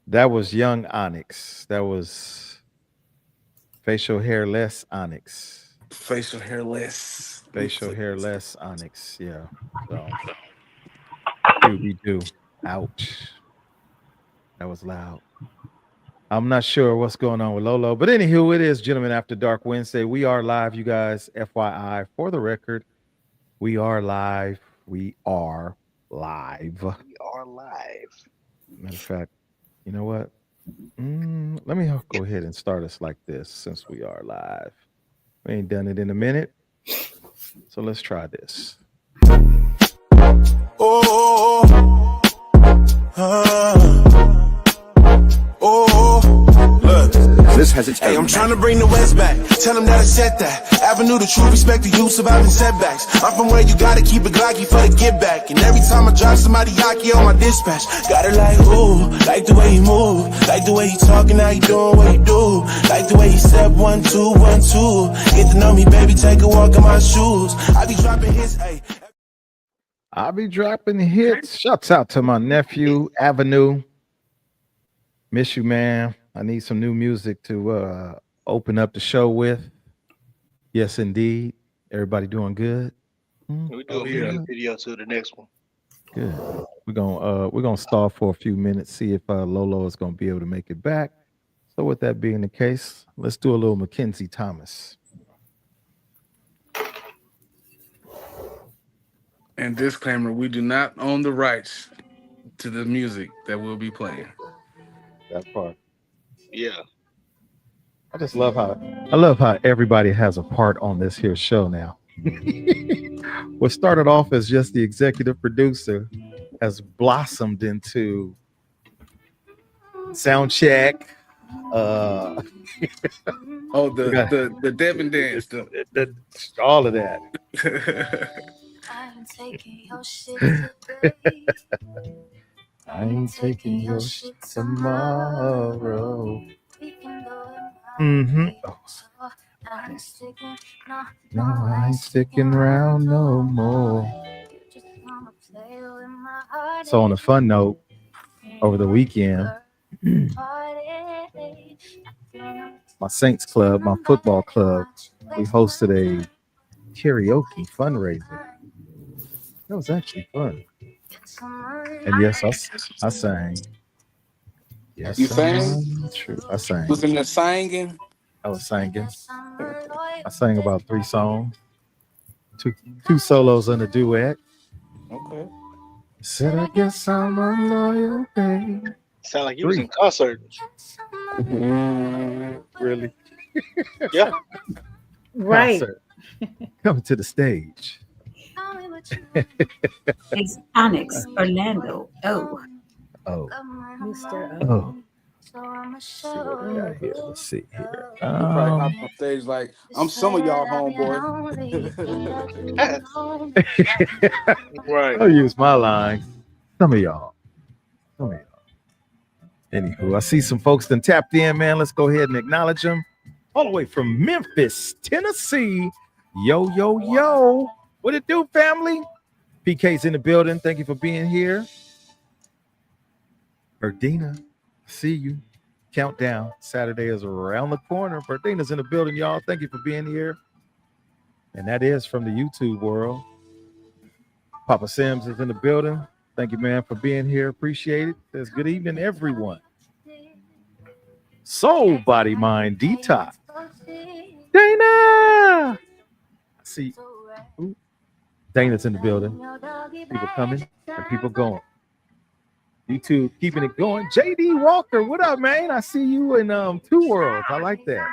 That was Young Onyx. That was Facial Hairless Onyx. Facial hairless. Facial Hairless Onyx. Yeah. So, Scooby Doo. Ouch. That was loud. I'm not sure what's going on with Lolo, but anywho, it is Gentlemen After Dark Wednesday. We are live, you guys. FYI, for the record, we are live. We are live. We are live. Matter of fact, you know what? Let me go ahead and start us like this since we are live. We ain't done it in a minute. So let's try this. Oh, look. This has its Hey, I'm trying to bring the West back. Tell them that I said that. Avenue, the true respect the youth surviving setbacks. I'm from where you gotta keep it glocky for the get back. And every time I drop somebody yaki on my dispatch, got her like, ooh, like the way he move, like the way he talking, how he doing what he do, like the way he step 1, 2, 1, 2. Get to know me, baby, take a walk in my shoes. I be dropping hits, hey. I'll be dropping hits. Shouts out to my nephew, Avenue. Miss you, man. I need some new music to open up the show with. Yes, indeed. Everybody doing good? We do a video to the next one. Good. We're gonna stall for a few minutes, see if Lolo is gonna be able to make it back. So with that being the case, let's do a little Mackenzie Thomas. And disclaimer: we do not own the rights to the music that we'll be playing. That part. Yeah. I just love how everybody has a part on this here show now. What started off as just the executive producer has blossomed into sound check. Oh, the Devin dance, all of that. I'm taking your shit I ain't taking your shit tomorrow. Mm-hmm. Oh. No, I ain't sticking around no more. So on a fun note, over the weekend, my Saints Club, my football club, we hosted a karaoke fundraiser. That was actually fun. And yes, I sang. Yes, you sang? True, I sang. Was in there singing? I was singing. I sang about 3 songs. Two solos and a duet. Okay. Said I guess I'm a loyal babe. Sound like you was in concert. Really? Yeah. Right. Concert. Coming to the stage. It's Onyx Orlando. Oh. Mr. O. Oh. Let's see what we got here. Let's see here. You probably hop on stage like, I'm some of y'all homeboy. Right. I'll use my line. Some of y'all. Anywho, I see some folks that tapped in, man. Let's go ahead and acknowledge them. All the way from Memphis, Tennessee. Yo, yo, yo. What it do, family? PK's in the building. Thank you for being here. Berdina, see you. Countdown. Saturday is around the corner. Berdina's in the building, y'all. Thank you for being here. And that is from the YouTube world. Papa Sims is in the building. Thank you, man, for being here. Appreciate it. Says good evening, everyone. Soul, body, mind, detox. Dana! See, ooh, Dana's in the building. People coming and people going. YouTube keeping it going. JD Walker, what up, man? I see you in 2 worlds. I like that.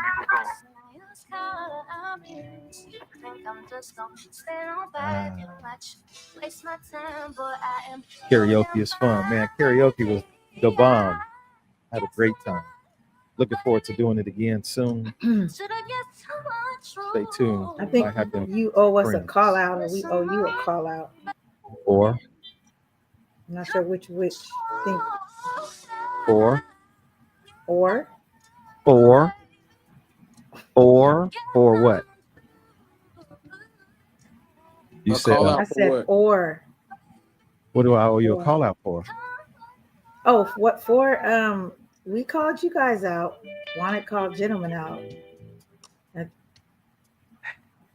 Karaoke is fun, man. Karaoke was the bomb. Had a great time. Looking forward to doing it again soon. Stay tuned. I think you owe us a call out, or we owe you a call out. Or I'm not sure which thing. Or what? You said I said what? Or. What do I owe you a call out for? Oh, what for? We called you guys out. Wanted called gentlemen out.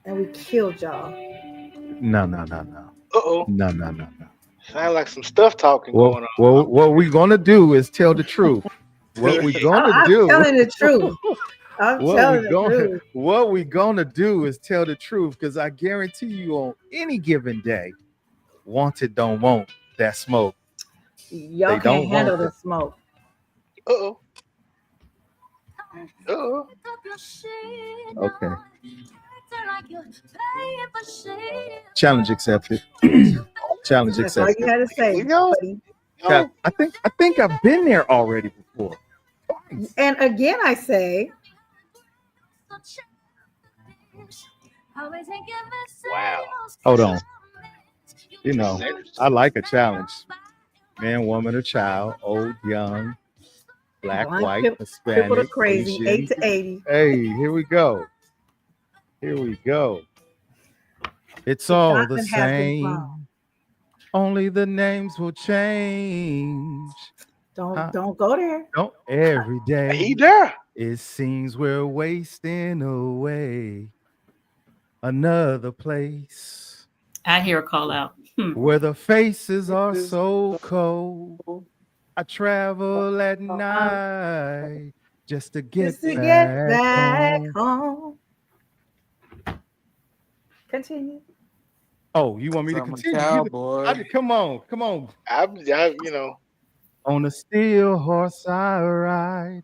And we killed y'all. No. Uh-oh. No. Sound like some stuff talking going on. Well, what we gonna do is tell the truth. What we gonna I'm do? telling the truth. I'm telling the truth. What we gonna do is tell the truth, because I guarantee you, on any given day, wanted don't want that smoke. Y'all They can't don't handle want the smoke. Uh-oh. Uh-oh. Okay. Challenge accepted. Challenge That's all accepted. you had to say, You know? buddy. Oh, I think I've been there already before. And again, I say, wow. Hold on. You know, I like a challenge. Man, woman, or child, old, young, black, blind, white, crippled or Hispanic, crazy, Asian. 8 to 80. Hey, here we go. Here we go. It's all the Johnson has been same. found. Only the names will change. Don't go there. Don't every day. He there. It seems we're wasting away. Another place I hear a call out. where the faces are so cold. I travel at night just to get back home. Continue. Oh, you want me to I'm a continue? cowboy. Come on. I, you know. On a steel horse I ride.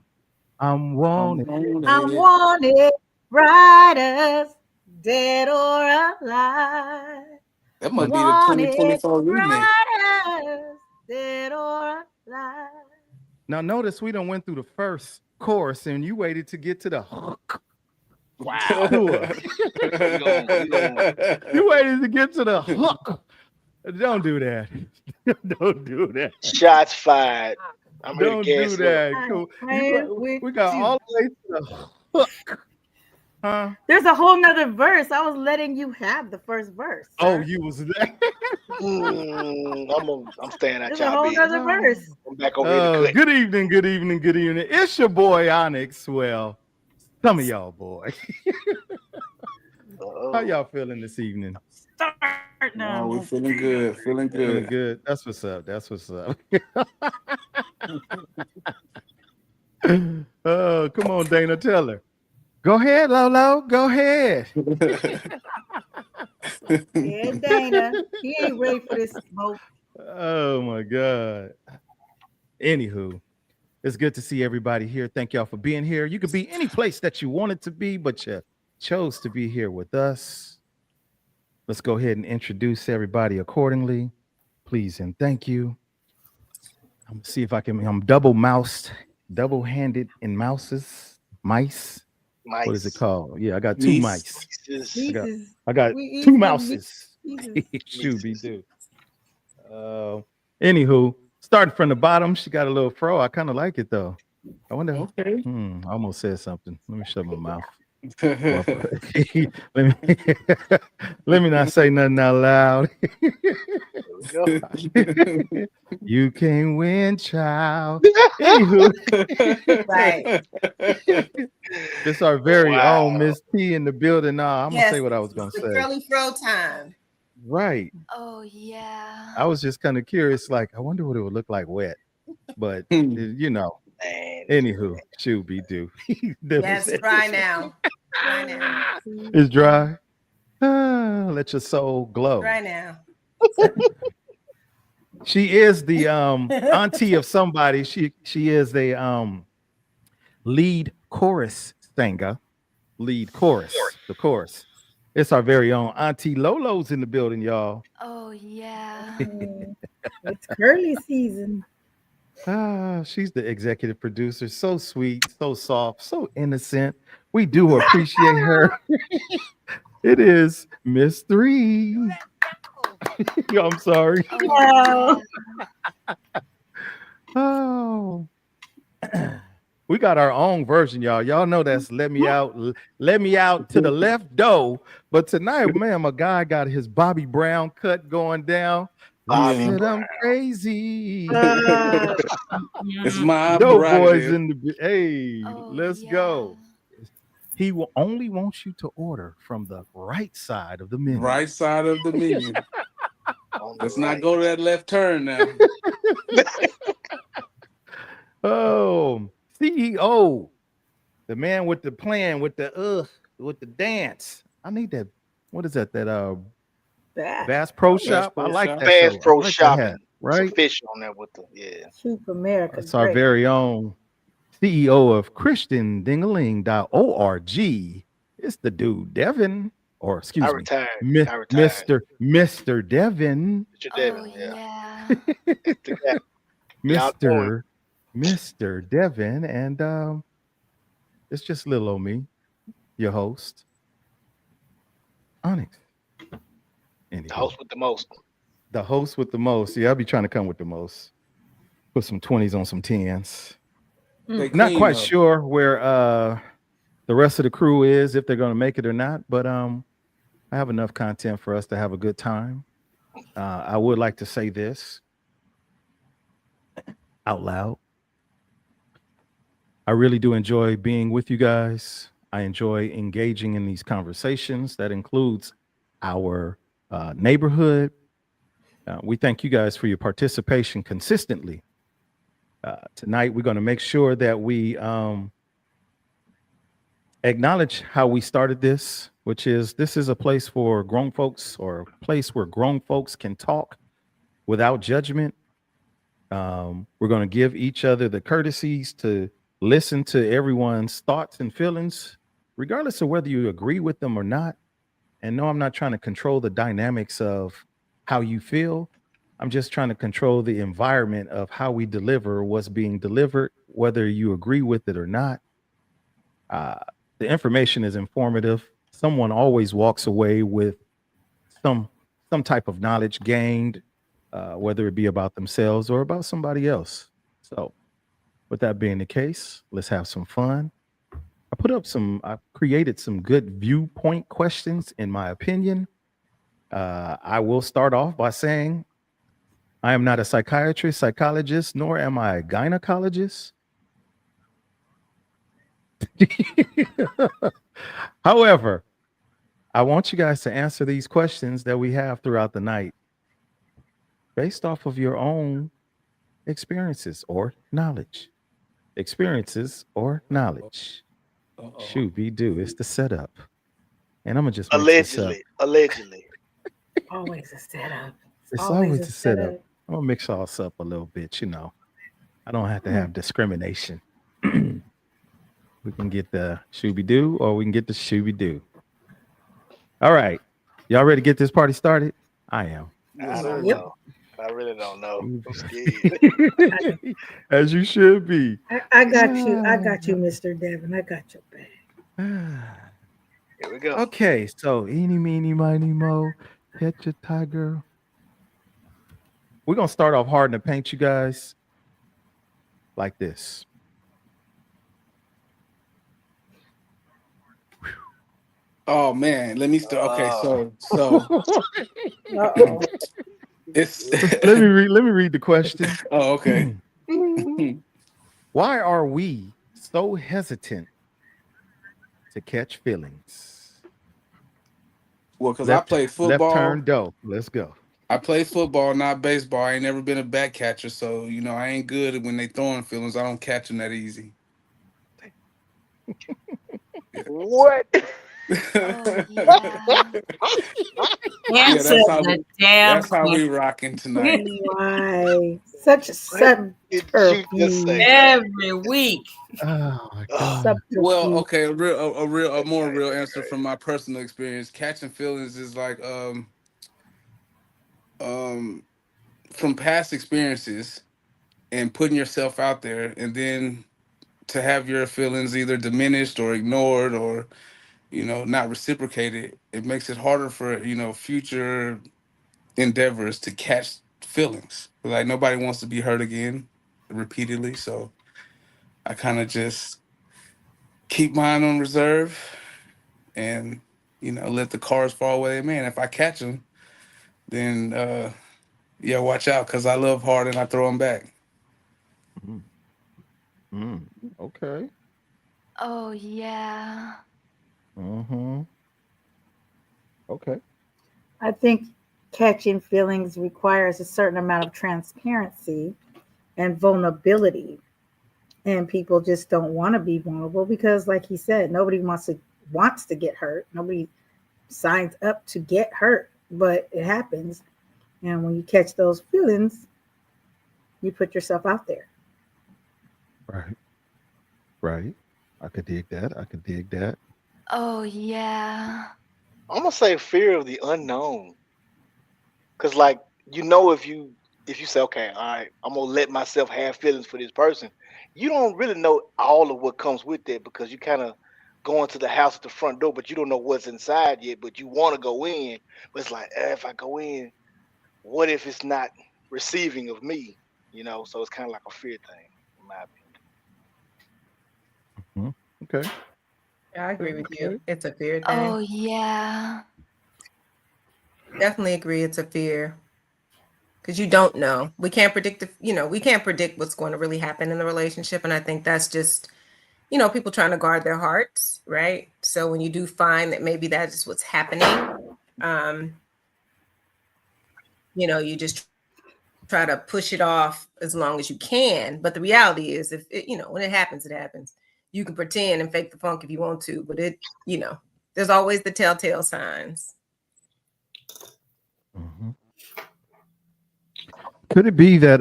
I'm wanted. I'm wanted, riders, dead or alive. That must be the Wanted 2024 remix. riders, dead or alive. Now notice we done went through the first chorus and you waited to get to the hook. Wow. You waited to get to the hook. Don't do that. Don't do that. Shots fired. I'm here to Don't gas do that. up. Cool. We We got all the way to the hook. Huh? There's a whole nother verse. I was letting you have the first verse. Oh, sir. you was there. I'm staying at There's a y'all whole business. nother verse. I'm back over here to click. Good evening. It's your boy Onyx. Well, some of y'all boy. How y'all feeling this evening? Start now. Oh, we're feeling good. Feeling Feeling good. good. That's what's up. Oh, come on, Dana. Tell her. Go ahead, Lolo. Go ahead. Yeah, Dana. He ain't ready for this smoke. Oh my God. Anywho, it's good to see everybody here. Thank y'all for being here. You could be any place that you wanted to be, but you chose to be here with us. Let's go ahead and introduce everybody accordingly. Please and thank you. I'm gonna see if I can. I'm double-handed in mice. Mice. What is it called? Yeah, I got two mice. I got two mouses. Shooby do. Anywho, starting from the bottom, she got a little fro. I kind of like it though. I wonder. Okay. I almost said something. Let me shut my mouth. let me not say nothing out loud. You can't win, child. Anywho, Right. this our very own Miss T in the building. Now I'm gonna say what I was gonna The say. curly fro time. Right. Oh yeah. I was just kind of curious. Like, I wonder what it would look like wet. But you know. Anywho, Shooby do. Yes, dry now. Dry now. It's dry. Let your soul glow. Dry now. She is the auntie of somebody. She is the lead chorus singer. Lead chorus. The chorus. It's our very own Auntie Lolo's in the building, y'all. Oh yeah. It's curly season. She's the executive producer. So sweet, so soft, so innocent. We do appreciate her. It is Miss 3. I'm sorry. Oh. We got our own version, y'all. Y'all know that's let me out to the left door. But tonight, man, my guy got his Bobby Brown cut going down. Bobby said Brown. I'm crazy. It's my Doughboys prerogative. in the hey, Oh let's yeah. go. He will only want you to order from the right side of the menu. Right side of the menu. On the Let's not right. go to that left turn now. Oh, CEO, the man with the plan, with the dance. I need that. What is that? That Bass Bass Pro Bass Shop. I Pro like Shop. that Fast though. I Pro like that hat. Shopping. It's Right. official on that with the Keep America It's our great. very own CEO of ChristianDingaling.org. It's the dude Devin, or I excuse me, retired. I retired. Mr. Devin, Mr. Oh Devin, yeah. yeah. The guy. Y'all doing? Mr. Devin, and it's just little old me, your host, Onyx. The Anywho, host with the most. the host with the most. Yeah, I'll be trying to come with the most. Put some 20s on some 10s. They Not clean quite though. sure where the rest of the crew is, if they're going to make it or not, but I have enough content for us to have a good time. I would like to say this out loud. I really do enjoy being with you guys. I enjoy engaging in these conversations. That includes our neighborhood. We thank you guys for your participation consistently. Tonight, we're going to make sure that we acknowledge how we started this, which is this is a place for grown folks, or a place where grown folks can talk without judgment. We're going to give each other the courtesies to listen to everyone's thoughts and feelings, regardless of whether you agree with them or not. And no, I'm not trying to control the dynamics of how you feel. I'm just trying to control the environment of how we deliver what's being delivered, whether you agree with it or not. Uh, the information is informative. Someone always walks away with some some type of knowledge gained, whether it be about themselves or about somebody else. So, with that being the case, let's have some fun. I created some good viewpoint questions, in my opinion. I will start off by saying I am not a psychiatrist, psychologist, nor am I a gynecologist. However, I want you guys to answer these questions that we have throughout the night based off of your own experiences or knowledge. Experiences or knowledge. Uh-oh. Shoot, be do. It's the setup. And I'm gonna just mix this up. Allegedly. Always a setup. It's Always always a a setup. setup. I'm gonna mix all this up a little bit, you know. I don't have to have discrimination. We can get the shooby doo or we can get the shooby doo. All right. Y'all ready to get this party started? I am. I don't Yep. know. I really don't know. I'm scared. As you should be. I got you. I got you, Mr. Devin. I got your back. Here we go. Okay, so eeny, meeny, miny, mo, catch a tiger. We're gonna start off hard in the paint, you guys, like this. Oh man, let me start. Okay, so Uh-oh. it's Let me read the question. oh okay. Why are we so hesitant to catch feelings? Well, because I play Left football. turn, go. Let's go. I play football, not baseball. I ain't never been a back catcher, so you know I ain't good when they throwing feelings. I don't catch them that easy. What? Oh yeah. Answer that's how the damn that's how we rocking tonight. Why? Such a What did she just say? every week. Oh my Oh, god. Well, subterfuge. okay, a more real answer from my personal experience. Catching feelings is like from past experiences and putting yourself out there, and then to have your feelings either diminished or ignored or not reciprocated, it makes it harder for future endeavors to catch feelings. Like nobody wants to be hurt again repeatedly, so I kind of just keep mine on reserve and let the cards fall where they may. And if I catch them, then Yeah, watch out, because I love hard and I throw them back. Okay. Oh yeah. Mm-hmm. Okay. I think catching feelings requires a certain amount of transparency and vulnerability. And people just don't want to be vulnerable because, like he said, nobody wants to get hurt. Nobody signs up to get hurt, but it happens. And when you catch those feelings, you put yourself out there. Right. Right. I could dig that. I could dig that. Oh yeah. I'm gonna say fear of the unknown. Cause like if you say, okay, all right, I'm gonna let myself have feelings for this person, you don't really know all of what comes with that because you kind of go into the house at the front door, but you don't know what's inside yet, but you want to go in. But it's like, if I go in, what if it's not receiving of me? So it's kind of like a fear thing, in my Mhm. Okay. I agree with you. Okay. It's a fear Oh thing. yeah. Definitely agree it's a fear. Because you don't know. We can't predict we can't predict what's going to really happen in the relationship. And I think that's just, people trying to guard their hearts, right? So when you do find that maybe that is what's happening, um, you just try to push it off as long as you can. But the reality is, if it, when it happens, it happens. You can pretend and fake the funk if you want to, but there's always the telltale signs. Mm-hmm. Could it be that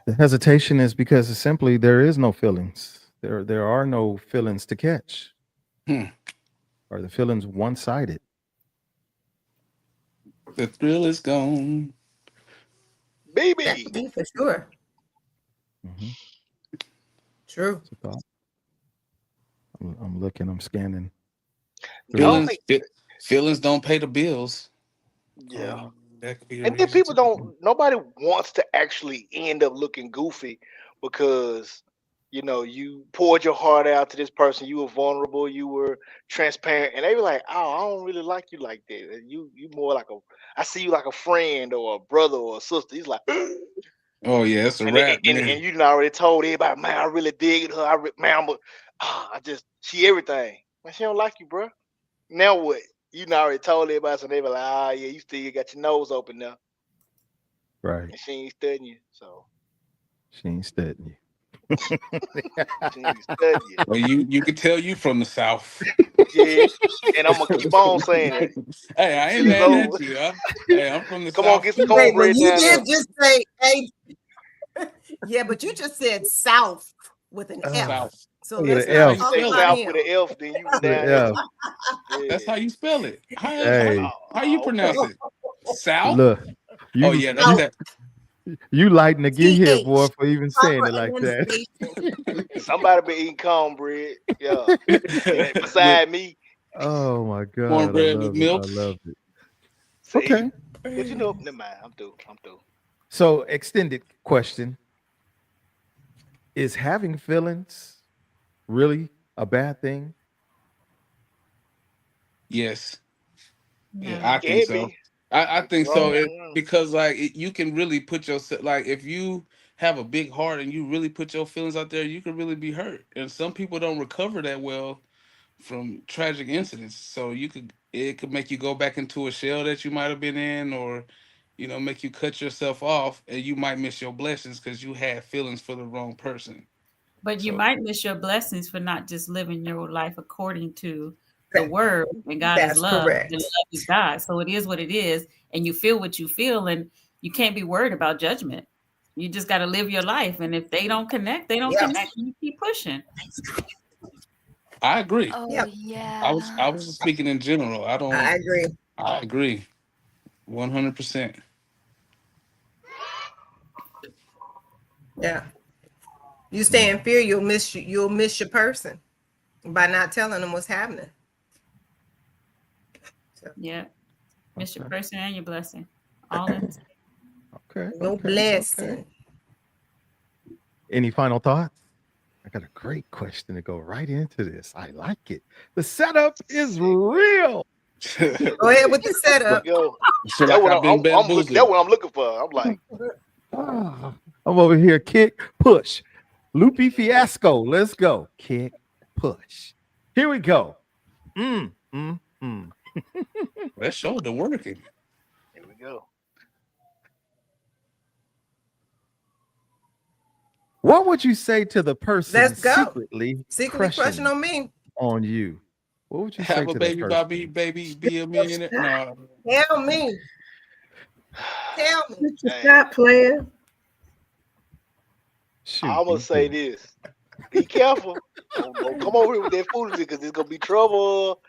the hesitation is because simply there is no feelings. There are no feelings to catch. Hmm. Are the feelings one-sided? The thrill is gone. opinion. That Baby, could be for sure. Mm-hmm. True. That's a thought. I'm looking. I'm scanning. I Through. don't Feelings, think. feelings don't pay the bills. Yeah. That could be a And then reason people too. don't. Nobody wants to actually end up looking goofy because you poured your heart out to this person. You were vulnerable. You were transparent, and they were like, "Oh, I don't really like you like that. You more like a. I see you like a friend or a brother or a sister." He's like, and Oh yeah, it's a wrap, man. you done already told everybody, "Man, I really dig her. Man, she everything. Man, she don't like you, bro. Now what? You done already told everybody, so they were like, yeah, you still got your nose open now." Right. And she ain't studying you, so She ain't studying you. she ain't studying you. Well, you can tell you from the South. Yeah, and I'm gonna keep on saying it Hey, I ain't until it's mad at over. you. Huh? Hey, I'm from the Come on, South get some too. Wait, but cornbread you down there. did just say, hey, yeah, but you just said South with an F. South. So With let's an That's how not When you you F. talk say spell about it. south him. with an F, then you was With down an there F. too. That's how Yeah. you spell it. Hey, How you Okay. pronounce it? South? look. Oh You yeah, that's South, you that. you lighting to get here, boy, TH, for even saying proper it like that. enunciation. Somebody be eating cornbread. Yeah. And With beside me, Oh my God. I cornbread with love it. I milk. love it. see. Okay. But never mind. I'm through. I'm through. So extended question. Is having feelings really a bad thing? Yes. Yeah, No. I It think can so. be. I It's think so. wrong. No. Because like you can really put yourself like if you have a big heart and you really put your feelings out there, you can really be hurt. And some people don't recover that well from tragic incidents. So it could make you go back into a shell that you might have been in, or make you cut yourself off, and you might miss your blessings because you had feelings for the wrong person. But you So might miss your blessings for not just living your life according to the That- word. And God is That's love, and correct. love is God. So it is what it is, and you feel what you feel, and you can't be worried about judgment. You just got to live your life, and if they don't connect, they don't Yep. connect. You keep pushing. I agree. Oh Yep. I yeah. was just speaking in general. I agree. I agree 100%. Yeah. You stay in fear, you'll miss your person by not telling them what's happening. So, Yeah, miss your Okay. person and your blessing, all in. Okay. no Okay. blessing. Any final thoughts? I got a great question to go right into this. I like it. The setup is real. Go ahead with the setup. Yo, Feel like I've been bamboozled. that's what I'm looking for. I'm like, I'm over here. Kick, push. Loopy fiasco. Let's go. Kick, push. Here we go. That shoulder working. here we go. What would you say to the person Let's go. secretly Crushing on me. on you? What would you say Have a to baby, that Bobby, person? baby, be a millionaire. No. Tell me. Tell me. Stop, player. Shoot, I'm gonna you say do. this. Be careful. Don't come over here with that foolishness because there's gonna be trouble.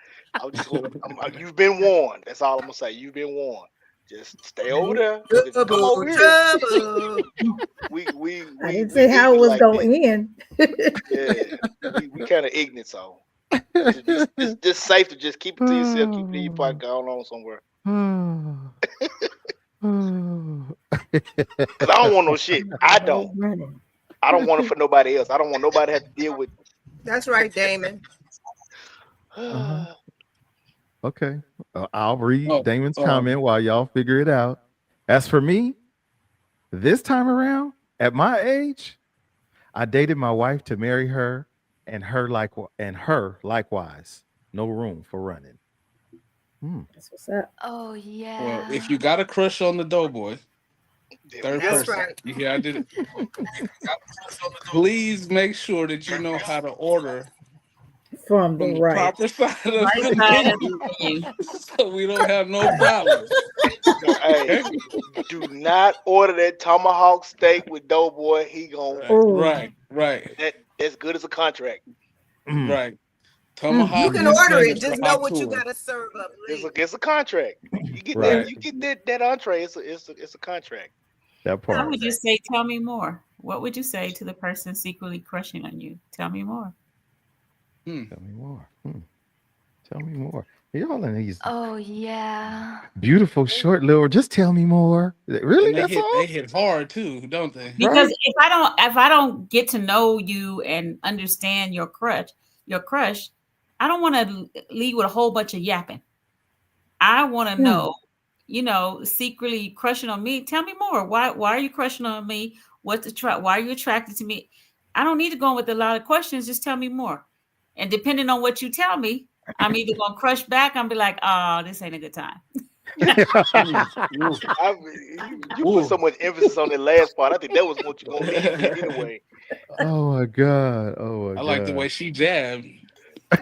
You've been warned. That's all I'm gonna say. You've been warned. Just stay over there. If you come over here, we I didn't say how it was like going this. to end. Yeah, we kind of ignorant, so it's just safe to just keep it to yourself. Keep it in your pocket. Going on somewhere. Cause I don't want no shit. I don't. Running. I don't want it for nobody else. I don't want nobody to have to deal with. That's right, Damon. Okay. I'll read Oh, Damon's comment while y'all figure it out. As for me, this time around, at my age, I dated my wife to marry her, and her likewise. No room for running. That's what's up. Oh yeah. Well, if you got a crush on the Doughboy, third That's person. right. You hear I did it. Please make sure that you know how to order From from the the right. proper side of Right the side of menu, the menu. so we don't have no problems. Hey, do not order that tomahawk steak with Doughboy. He gonna Ooh. Right, that's good as a contract. right. Tomahawk. You can and order fingers it. Just for know hot what you tour. gotta serve up. It's a contract. You get Right. that. You get that entree. It's a contract. That What part. would you say? Tell me more. What would you say to the person secretly crushing on you? Tell me more. Tell me more. Tell me more. Y'all in these Oh yeah. beautiful short little. Just tell me more. Really? And That's all? they hit hard too, don't they? Because Right. if I don't get to know you and understand your crush, I don't want to leave with a whole bunch of yapping. I want to know, secretly crushing on me. Tell me more. Why are you crushing on me? Why are you attracted to me? I don't need to go in with a lot of questions. Just tell me more. And depending on what you tell me, I'm either gonna crush back. I'm be like, oh, this ain't a good time. You put so much emphasis on that last part. I think that was what you're gonna leave with anyway. Oh my God. Oh my I God. like the way she jabbed.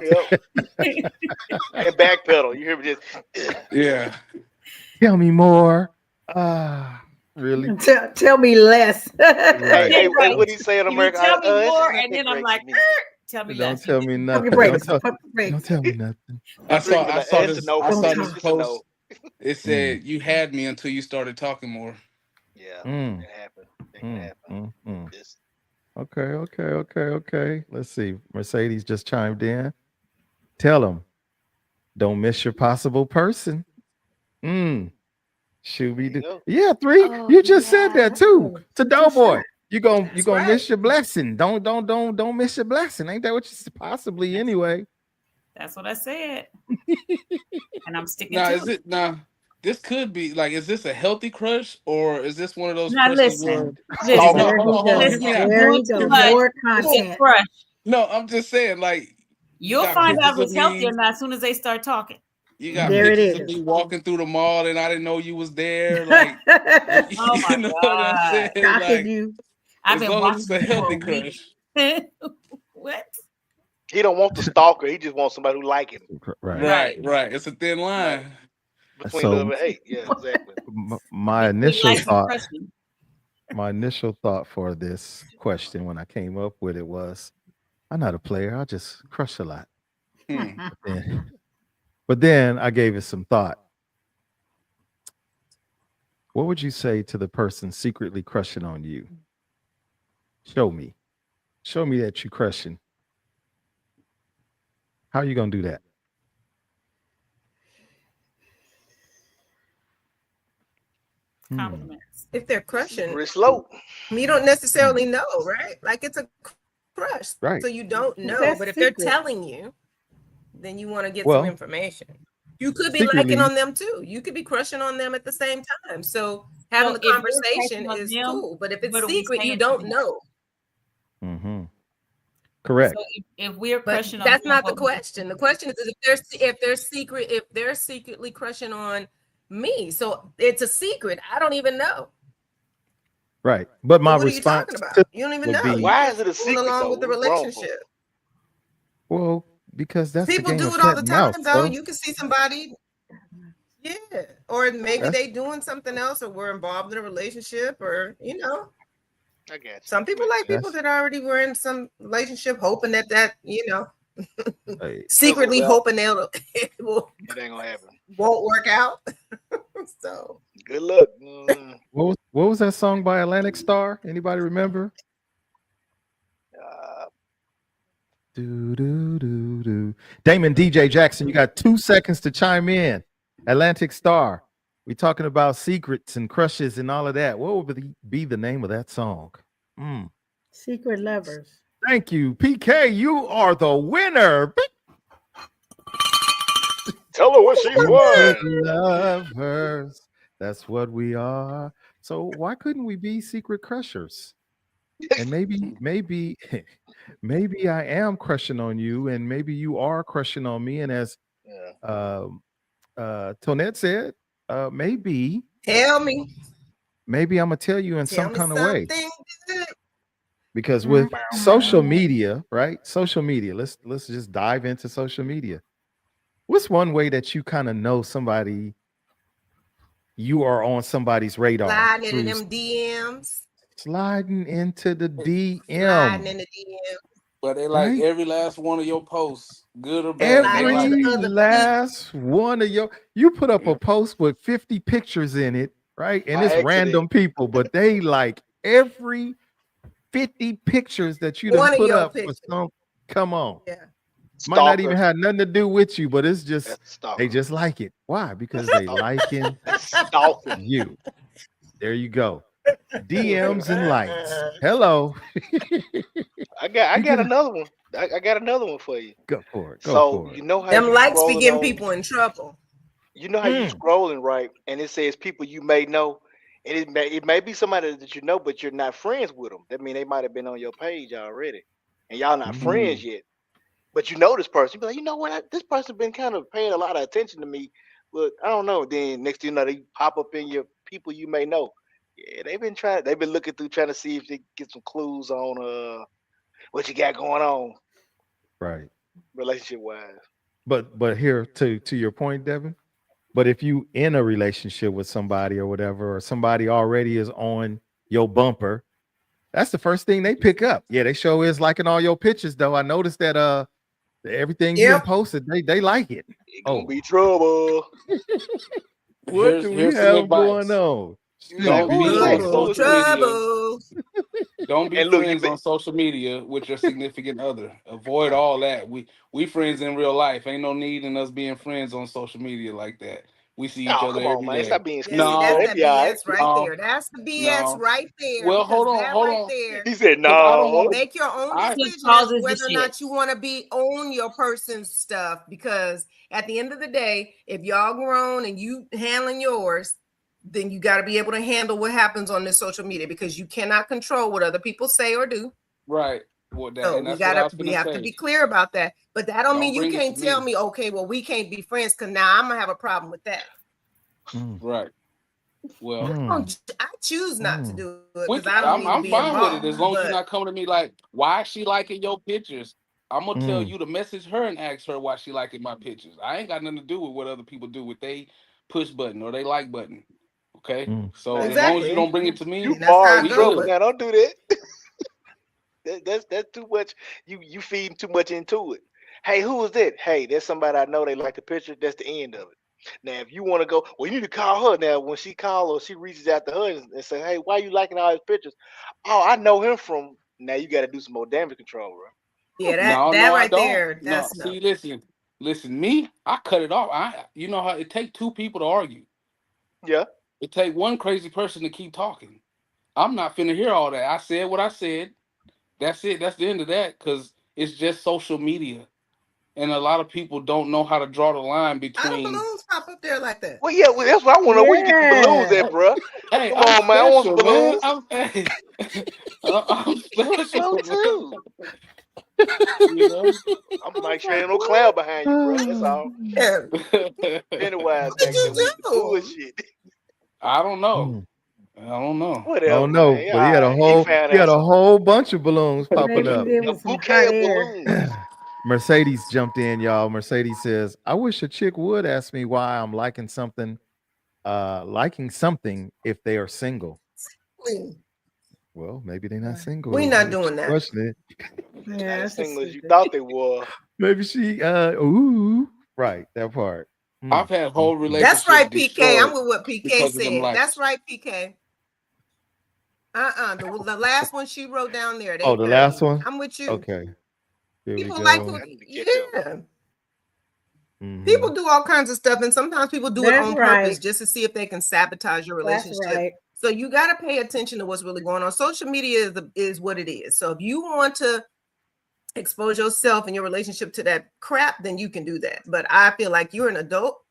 Yep. And backpedal. You hear me? Just Yeah. Tell me more. Really? Tell me less. Right. hey, what do you say in You America? tell me It's more, just and then I'm great like, to me. tell me Don't less. tell me nothing. brakes. Don't Pump the brakes. tell me nothing. I saw It's a no I for saw me. this It's a no. post. It said you had me until you started talking more. Yeah, Mm. it happened. It can happen. Just Okay. Let's see. Mercedes just chimed in. Tell them, don't miss your possible person. Should we there you do? go. Yeah, 3. Oh, You just said that too. To Doughboy. You gonna right. miss your blessing. Don't miss your blessing. Ain't that what you possibly anyway? That's what I said, and I'm sticking Now, to is it now? This could be like, is this a healthy crush or is this one of those Now crushes where? listen. Oh, Listen, no. There he hold on, goes. listen. hear me out. There he Good goes. crush More is a content. crush. No, I'm just saying, like, you You'll got find out pictures if it's of healthy or me. not as soon as they start talking. You got There it pictures of is. me walking through the mall and I didn't know you was there. Like, Oh my you know what I'm God. saying? Stalking Like, you. I've as been long as watching it's a you for healthy a week. crush. What? He don't want the stalker. He just wants somebody who like him. Right. Right. It's a thin line. Between So- love and hate. Yeah, exactly. My Between initial likes and thought. crushing. My initial thought for this question when I came up with it was, I'm not a player. I just crush a lot. Hmm. But then I gave it some thought. What would you say to the person secretly crushing on you? Show me that you crushing. How are you gonna do that? Compliments. If they're crushing, Pretty slow. you don't necessarily know, right? Like it's a crush. Right. So you don't know. That's But if they're secret. telling you, then you want to get Well, some information. You could be liking secretly. on them too. You could be crushing on them at the same time. So having So the if we're conversation crushing on is them, cool. But if what it's are we secret, you saying to don't them? know. Mm-hmm. So Correct. if we're But crushing on that's them, not the what we question. The question is if they're secretly crushing on me. So it's a secret. I don't even know. Right. But So my what are you talking response to about? it You don't even would know. be, You Why is just it a going secret along though? with the What's wrong for? relationship. well, because that's the People game do of it all cat the and time, mouse, though. bro. You can see somebody, yeah, or maybe That's they doing something else, or we're involved in a relationship, or I got some you. people like people that's that already were in some relationship, hoping that hey, Fizzle secretly out. hoping it It ain't gonna happen. won't work out. So Good luck. what was that song by Atlantic Star? Anybody remember? Uh, Do do do do. Damon DJ Jackson, you got 2 seconds to chime in. Atlantic Star. We talking about secrets and crushes and all of that. What would be the name of that song? Mm. Secret lovers. Thank you, PK. You are the winner. tell her what she Secret won. lovers. That's what we are. So why couldn't we be secret crushers? And maybe, maybe I am crushing on you, and maybe you are crushing on me. And as Yeah. um Tonette said, maybe, tell me I'm gonna tell you in some kind of way. something good. Because Mm, with social media, right? Social media. Let's just dive into social media. What's one way that you kind of know somebody, you are on somebody's radar Sliding into through them DMs, sliding into the sliding DM, in the DMs, But they like right? every last one of your posts, good or bad. They sliding like into it. Every other people. last one of you put up a Yeah. post with 50 pictures in it, right? And it's By accident. random people, but they like every 50 pictures that you done One of put your up for pictures. some. Come on. Yeah. Might not even Stalker. have nothing to do with you, but it's just That's a they stalker. just like it. Why? Because they Stalker. liking That's stalking. you. There you go. DMs and likes. Hello. I You got get a another one. I got another one for you. go for it. Go So for it. you know how Them you likes be scrolling getting on people in trouble. you know how you Mm, scrolling right and it says people you may know and it may be somebody that you know but you're not friends with them. That mean they might have been on your page already and y'all not mm, friends yet. But you know this person. You be like, you know what? This person been kind of paying a lot of attention to me, but I don't know. Then next thing you know, they pop up in your people you may know. Yeah, they've been trying. They've been looking through trying to see if they get some clues on what you got going on right. relationship wise. But here to your point, Devin. But if you in a relationship with somebody or whatever, or somebody already is on your bumper, that's the first thing they pick up. Yeah, they show is liking all your pictures, though. I noticed that everything you done Yep. posted, they like it. It gonna Oh, be trouble. what do we Here's some have going advice. on? You be like, Don't Scooby who be is that? on Doo. Trouble, Who is social that? media. trouble. Don't be And look, you friends bet. on social media with your significant other. Avoid all that. We friends in real life. Ain't no need in us being friends on social media like that. We see each Oh, other come on, every man. Stop day. being Yeah, see, stupid, bro. that's They No, that be all right. BS right no, there. That's the BS no. right there Well, because hold that right on. there, He said, Cause I don't no. want to. make your own I what decision as to causes the whether or not you shits? want to be on your person's stuff. Because at the end of the day, if y'all grown and you handling yours, then you got to be able to handle what happens on this social media because you cannot control what other people say or do. right. Well, that So and that's what I was we gonna have to say. be clear about that. But that don't Don't mean you bring it to can't tell me. me, okay, well, we can't be friends because now I'm gonna have a problem with that. Mm, Right. Well, mm, I choose not to mm, do it because I don't need to I'm be fine with it involved. as long as you're But not coming to me like, why is she liking your pictures? I'm gonna tell mm, you to message her and ask her why she liking my pictures. I ain't got nothing to do with what other people do with they push button or they like button. Okay, mm. so as long as you exactly, don't bring it to You me, and that's far how in I we go. trouble good. But now. Don't do that. That's too much. You feeding too much into it. Hey, who is that? Hey, that's somebody I know. They like the picture. That's the end of it. Now, if you want to go, well, you need to call her. Now, when she call or she reaches out to her and say, "Hey, why you liking all his pictures?" Oh, I know him from. Now you got to do some more damage control, bro. yeah, No, that no, I right don't. there, No, that's no. see, listen. Me, I cut it off. You know how it take two people to argue. Yeah. It take one crazy person to keep talking. I'm not finna hear all that. I said what I said. That's it. That's the end of that. Cause it's just social media. and a lot of people don't know how to draw the line How do between. balloons pop up there like that? Well, yeah, well, that's what I want to know. Where you get the balloons Yeah. at, bruh? Hey, Come I'm on, man. I want some special, man. balloons. I'm So special, too. man. You know. I'm make sure ain't no cloud behind you, bruh. That's all. Yeah. Pennywise What did back there you with the do? bullshit. I don't know. Mm. I don't know. I Whatever, don't know, man. Yeah, but all right. He found he had out a something. whole bunch of balloons popping Maybe up. there A was some bouquet hot of air. balloons. Mercedes jumped in, y'all. Mercedes says, I wish a chick would ask me why I'm liking something if they are single. Well, maybe they're not single. We're not If doing she that. questioning it. Not Yeah, as that's just single as you stupid. thought they were. Maybe she right, that part. I've had whole Mm. relationships That's right, PK. I'm destroyed with what PK because of them said. likes. That's right, PK. The last one she wrote down there at Oh, the last 8:30. one? I'm with you. Okay. Here we People like go. who, I need to catch up. yeah. Mhm. People do all kinds of stuff, and sometimes people do it That's on purpose right. just to see if they can sabotage your That's relationship. right. So you got to pay attention to what's really going on. Social media is what it is. So if you want to expose yourself and your relationship to that crap, then you can do that. But I feel like you're an adult.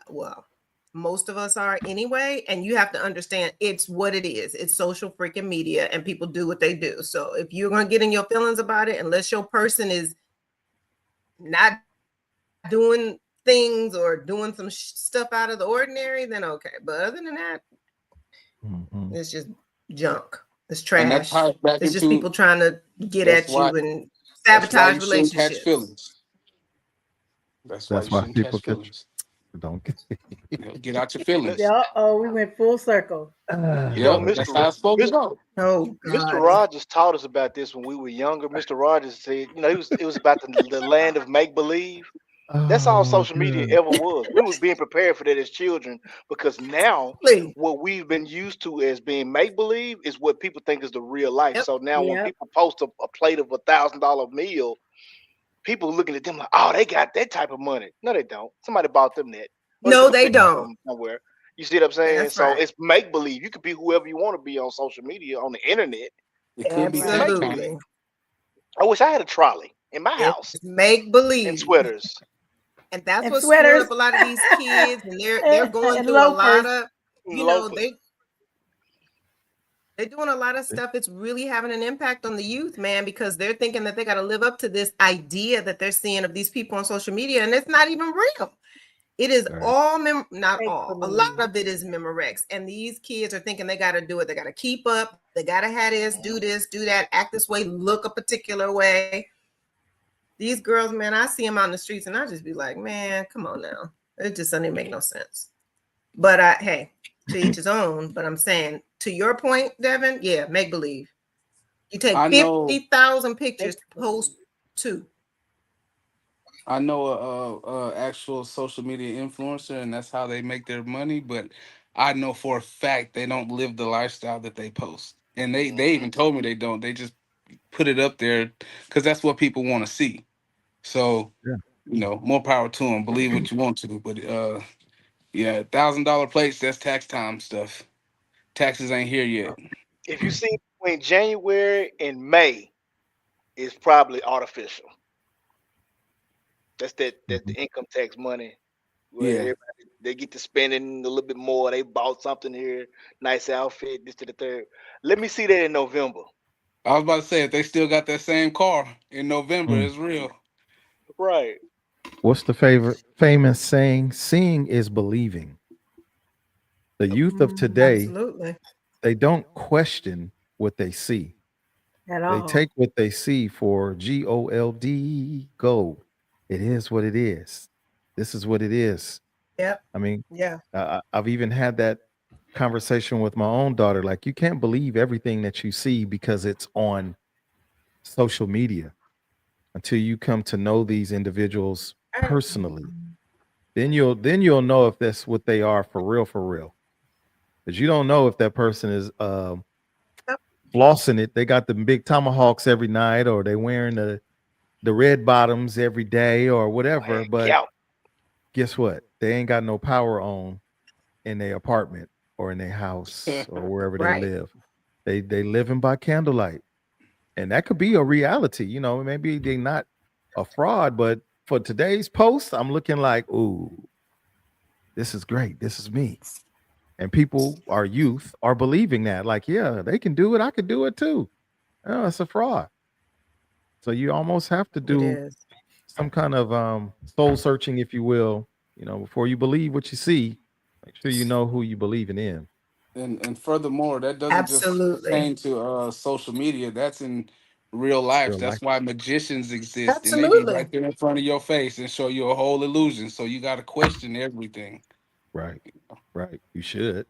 Well, most of us are anyway, and you have to understand it's what it is. It's social freaking media, and people do what they do. So if you're going to get in your feelings about it, unless your person is not doing things or doing some stuff out of the ordinary, then okay. But other than that, it's just junk. It's And that trash. ties back It's just into people trying to get that's at why you and that's why sabotage you shouldn't catch relationships. feelings. That's why That's you why shouldn't people catch feelings. don't Get out your feelings. Yeah, we went full circle. You know, Yeah, that's how it's supposed to go. Oh Mr. God. Rogers taught us about this when we were younger. Mr. Rogers said, you know, it was about the land of make believe. That's all Oh, social media good. ever was. We was being prepared for that as children because now Please. what we've been used to as being make believe is what people think is the real life. Yep. So now when Yep. people post a plate of $1,000 meal, people looking at them like, oh, they got that type of money. No, they don't. Somebody bought them that. Or No, took a they picture don't. from somewhere. You see what I'm saying? That's So right. it's make believe. You could be whoever you want to be on social media, on the internet. It could be tax time. Absolutely. I wish I had a trolley in my house It's make and believe. sweaters. And that's And what's screwing sweaters. up a lot of these kids, and they're going And through a lot loafers. of, you know, Loafers. they're doing a lot of stuff. It's really having an impact on the youth, man, because they're thinking that they got to live up to this idea that they're seeing of these people on social media, and it's not even real. It is Right. all not Fake all. A believe. lot of it is Memorex, and these kids are thinking they got to do it. They got to keep up. They got to have this, do that, act this way, look a particular way. These girls, man, I see them out in the streets, and I just be like, man, come on now. It just doesn't make no sense. But hey, to each his own. But I'm saying, to your point, Devin, yeah, make believe. You take I know 50,000 pictures, post 2. I know a actual social media influencer, and that's how they make their money. But I know for a fact they don't live the lifestyle that they post, and they even told me they don't. They just put it up there because that's what people want to see. So Yeah. you know, more power to them. Believe what you want to, but yeah, $1,000 plates. That's tax time stuff. Taxes ain't here yet. If you see between January and May, it's probably artificial. That's the income tax money where Yeah, everybody they get to spending a little bit more. They bought something here, nice outfit, this to the third. Let me see that in November. I was about to say if they still got that same car in November, Mm. it's real. Right. What's the famous saying? Seeing is believing. The youth of today, Absolutely. they don't question what they see. At They all. take what they see for GOLD, gold. It is what it is. This is what it is. Yep. I mean, Yeah. I've even had that conversation with my own daughter. Like, you can't believe everything that you see because it's on social media until you come to know these individuals personally. Then you'll know if that's what they are for real. Because you don't know if that person is flossing it. They got the big tomahawks every night, or they wearing the red bottoms every day, or whatever. Man, But gout. guess what? They ain't got no power on in their apartment or in their house or wherever they Right. live. They living by candlelight, and that could be a reality. You know, maybe they're not a fraud, but for today's post, I'm looking like, ooh, this is great. This is me. And people, our youth, are believing that. Like, yeah, they can do it. I could do it too. Oh, it's a fraud. So you almost have to It do is. some kind of soul searching, if you will, before you believe what you see. Make sure you know who you believing in. And furthermore, that doesn't just Absolutely. pertain to social media. That's in real life. Real life. That's why magicians exist, and they be Absolutely. right there in front of your face and show you a whole illusion. So you got to question everything. Right. Right. You should.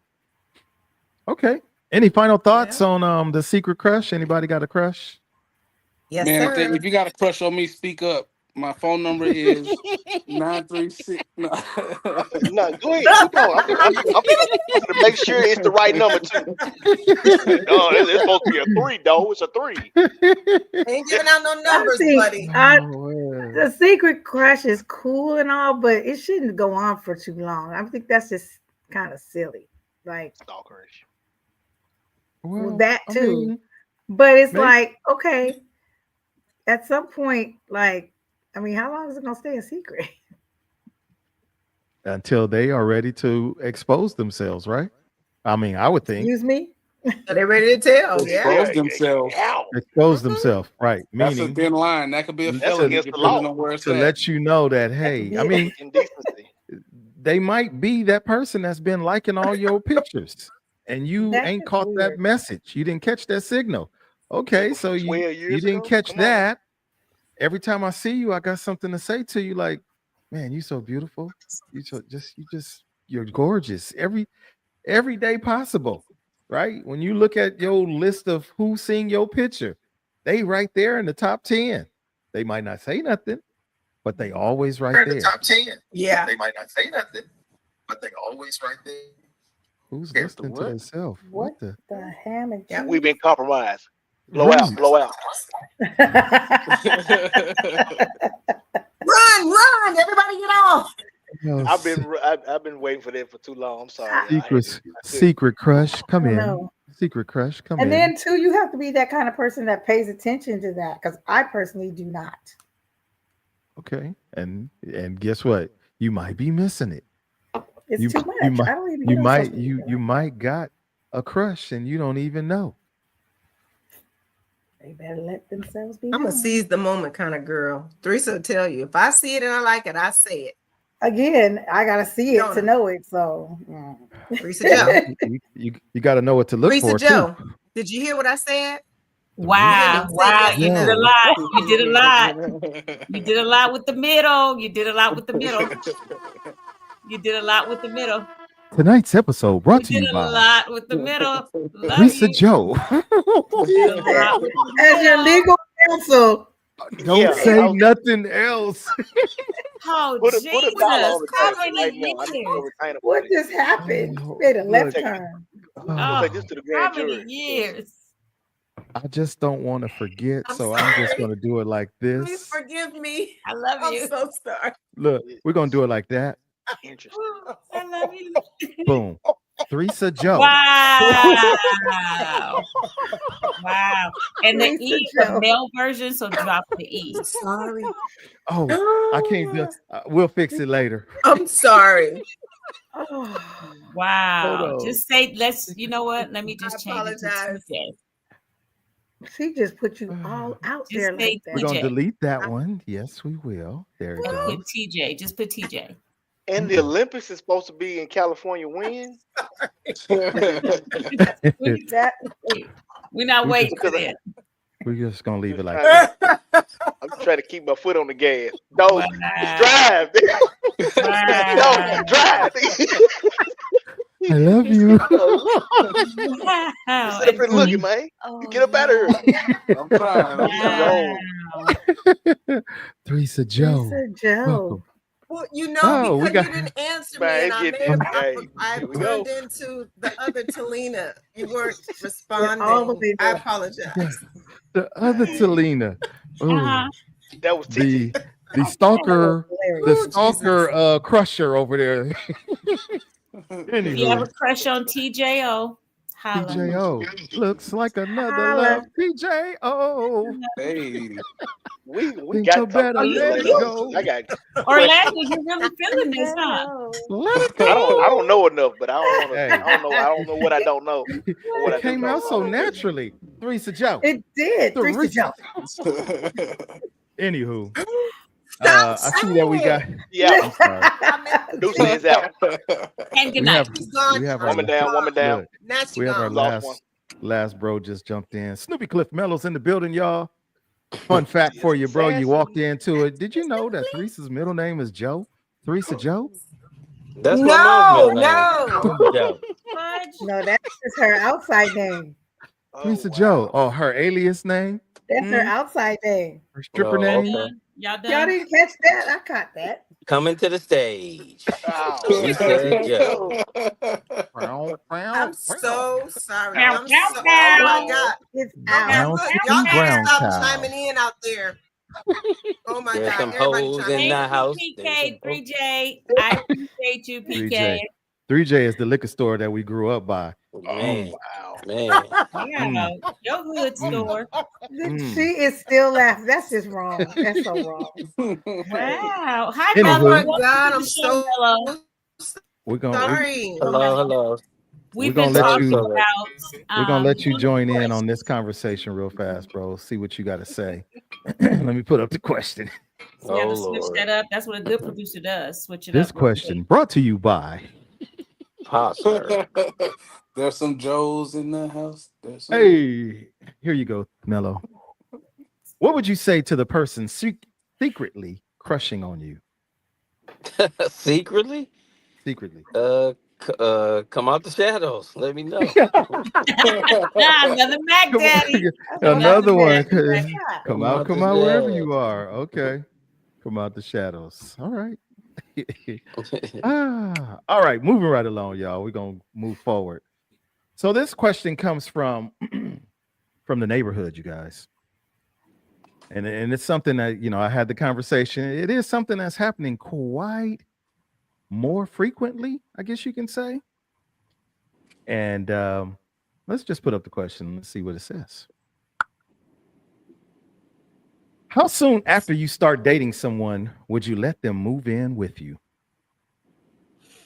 Okay. Any final thoughts Yeah. on the secret crush? Anybody got a crush? Yes, Man, sir. if you got a crush on me, speak up. My phone number is 936. No. No, go ahead. Keep going. I'm gonna make sure it's the right number too. No, it's supposed to be a 3, though. It's a 3. Ain't giving out no I numbers, think buddy. the secret crush is cool and all, but it shouldn't go on for too long. I think that's just kind of silly. Like Stalkerish. well, that I too. mean, But it's maybe- like, okay, at some point, like, I mean, how long is it gonna stay a secret? until they are ready to expose themselves, right? I mean, I would think Excuse me? Are they ready to tell? Expose Yeah. themselves. Ow. expose themselves, right? That's a Meaning thin line. That could be a That's felony against the depending law. on where it's to at. let you know that, hey, I mean, Indecency. they might be that person that's been liking all your pictures and you That ain't is caught that weird. message. You didn't catch that signal. Okay, so 12 you years didn't ago? catch Come on, man. that. Every time I see you, I got something to say to you. Like, man, you so beautiful. You're gorgeous. Every day possible, right? When you look at your list of who's seen your picture, they right there in the top 10. They might not say nothing, but they always right there. Top 10. Yeah. They might not say nothing, but they always right there. Who's Yeah, listening to what? themselves? What the ham and Yeah, cheese? We've been compromised. Blow Right. out. Blow out. Run, everybody get off. Oh, I've been waiting for that for too long. I'm sorry. y'all. I secret crush, come I in. know. Secret crush, come And in. then too, you have to be that kind of person that pays attention to that, because I personally do not. Okay, and guess what? You might be missing it. It's You too much. you might I don't even you get on might social you media. you might got a crush and you don't even know. They better let themselves be I'm a known. seize the moment kind of girl. Teresa will tell you. If I see it and I like it, I say it. Again, I gotta see it Don't to know. know it. So Teresa Joe. You got to know what to look Teresa for Joe. too. Did you hear what I said? Wow, Say wow, yes or you did a no. lot. You did a lot. You did a lot with the middle. You did a lot with the middle. You did a lot with the middle. Tonight's episode brought You to did you a by lot with the middle. Love Teresa you. Joe. You did a lot with the as your middle. legal counsel, Don't Yeah, say I was- nothing else. Oh, Put a Jesus. dollar on the How table many right now. I need to years? go retain what it. just happened? Oh, Made a left look. turn. We'll take this to the How grand many jury. years? I just don't want to forget, I'm so I'm just sorry. going to do it like Please this. forgive me. I love I'm you. so sorry. Look, we're going to do it like that. Interesting. I love you. Boom. Teresa Joe. Wow. Wow. And the Teresa E is Joe. the male version, so drop the E. Sorry. Oh, I can't do we'll fix it later. I'm sorry. Oh, Wow. on. Just say, you know what? Let me just I change it to apologize. TJ. she just put you all out Just there say like that. We're going to TJ. delete that one. Yes, we will. There it And goes. put TJ. Just put TJ. And the Olympics is supposed to be in California when? That We're not We waiting just- for that. We're just going to leave it like Trying that. I'm trying to keep my foot on the gas. No, Wow. drive. Wow. No, drive. I love you. Wow. Sit up and look, man. Oh, Get up out of here. I'm trying. I'm trying. Wow. Teresa Joe. Teresa Joe. Welcome. Well, you know, Oh, we because got- you didn't answer Man, me, and it's I may getting- have hey, I here we go. turned into the other Talina. You weren't all the responding. way I there. apologize. The other Talina. Ooh, Uh-huh. That was TT. the stalker, Hilarious. the stalker crusher over there. If you have Anywho, a crush on TJO, Holla. PJO. Looks like another Holla. love. PJO. Hey, We Think got you to talk better about this let later it on because go. I got Orlando, questions. you're really feeling this, huh? Let it I don't go. know enough, but I don't want to. Hey, I don't know what I don't know or what it I do came know. out so So naturally. Theresa Joe. It did. Teresa Theresa. Joe. Anywho, Stop I see that we got. saying yeah, I'm sorry. I'm in the Producer dream. is out. And good We night. have She's gone. our Woman down, woman down. look. Now she We have our gone. We lost one. last bro just jumped in. Snoopy Cliff Mello's in the building, y'all. Fun fact for Yes, you, bro. You walked assassin. into it. Did you know that Theresa's middle name is Joe? Theresa Joe? That's my mom's No, middle name. no. Joe. Fudge. No, that's just her outside name. Oh Teresa Joe. wow. Oh, her alias name? That's her Hmm? outside name. Her stripper Oh, name? okay. Y'all Y'all done? didn't catch that? I caught that. Coming to the stage. Oh Teresa man. Joe. I'm so sorry. Pow, I'm pow, so. My Oh pow. my lord. God. It's Okay, out. Brown look, Pow, y'all chicken, got to brown stop pow. cow. chiming in out there. Oh my There's God, some everybody hoes chiming in in. the Thank you, house. There's some PK, 3J. I appreciate you, 3J. PK. 3J is the liquor store that we grew up by. Man, Wow. man. Yeah, your hood store. She is still laughing. That's just wrong. That's so wrong. Wow. Hi, Oh Mello. my Anywho, Welcome God, to I'm the show, so Mello. we're gonna sorry. Hello, Mello. Hello. We've gonna been let talking you about we're gonna let you one of the join in questions. on this conversation real fast, bro. See what you got to say. Let me put up the question. So we have Oh, to switch Lord. that up. That's what a good producer does. Switch it This up real question quick. brought to you by. Posture. There's some Joes in the house. There's some. Hey, here you go, Mello. What would you say to the person secretly crushing on you? Secretly? Secretly. Come out the shadows. Let me know. Another Mac Come on. Daddy. Another one. Yeah. Come out come the out wherever shadows. you are. Okay. Come out the shadows. All right. All right. Moving right along, y'all. We're gonna move forward. So this question comes from from the neighborhood, you guys. And it's something that, I had the conversation. It is something that's happening quite more frequently, I guess you can say. And let's just put up the question. Let's see what it says. How soon after you start dating someone would you let them move in with you?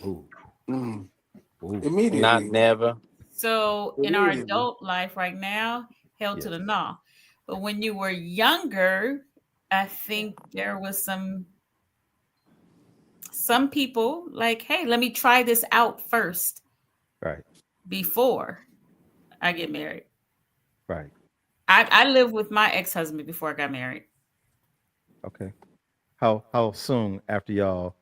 Ooh. Mm. Ooh. Not Immediately. never. So in our adult life right now, held to Yes. the no. But when you were younger, I think there was some people like, hey, let me try this out first Right. before I get married. Right. I lived with my ex-husband before I got married. Okay. How soon after y'all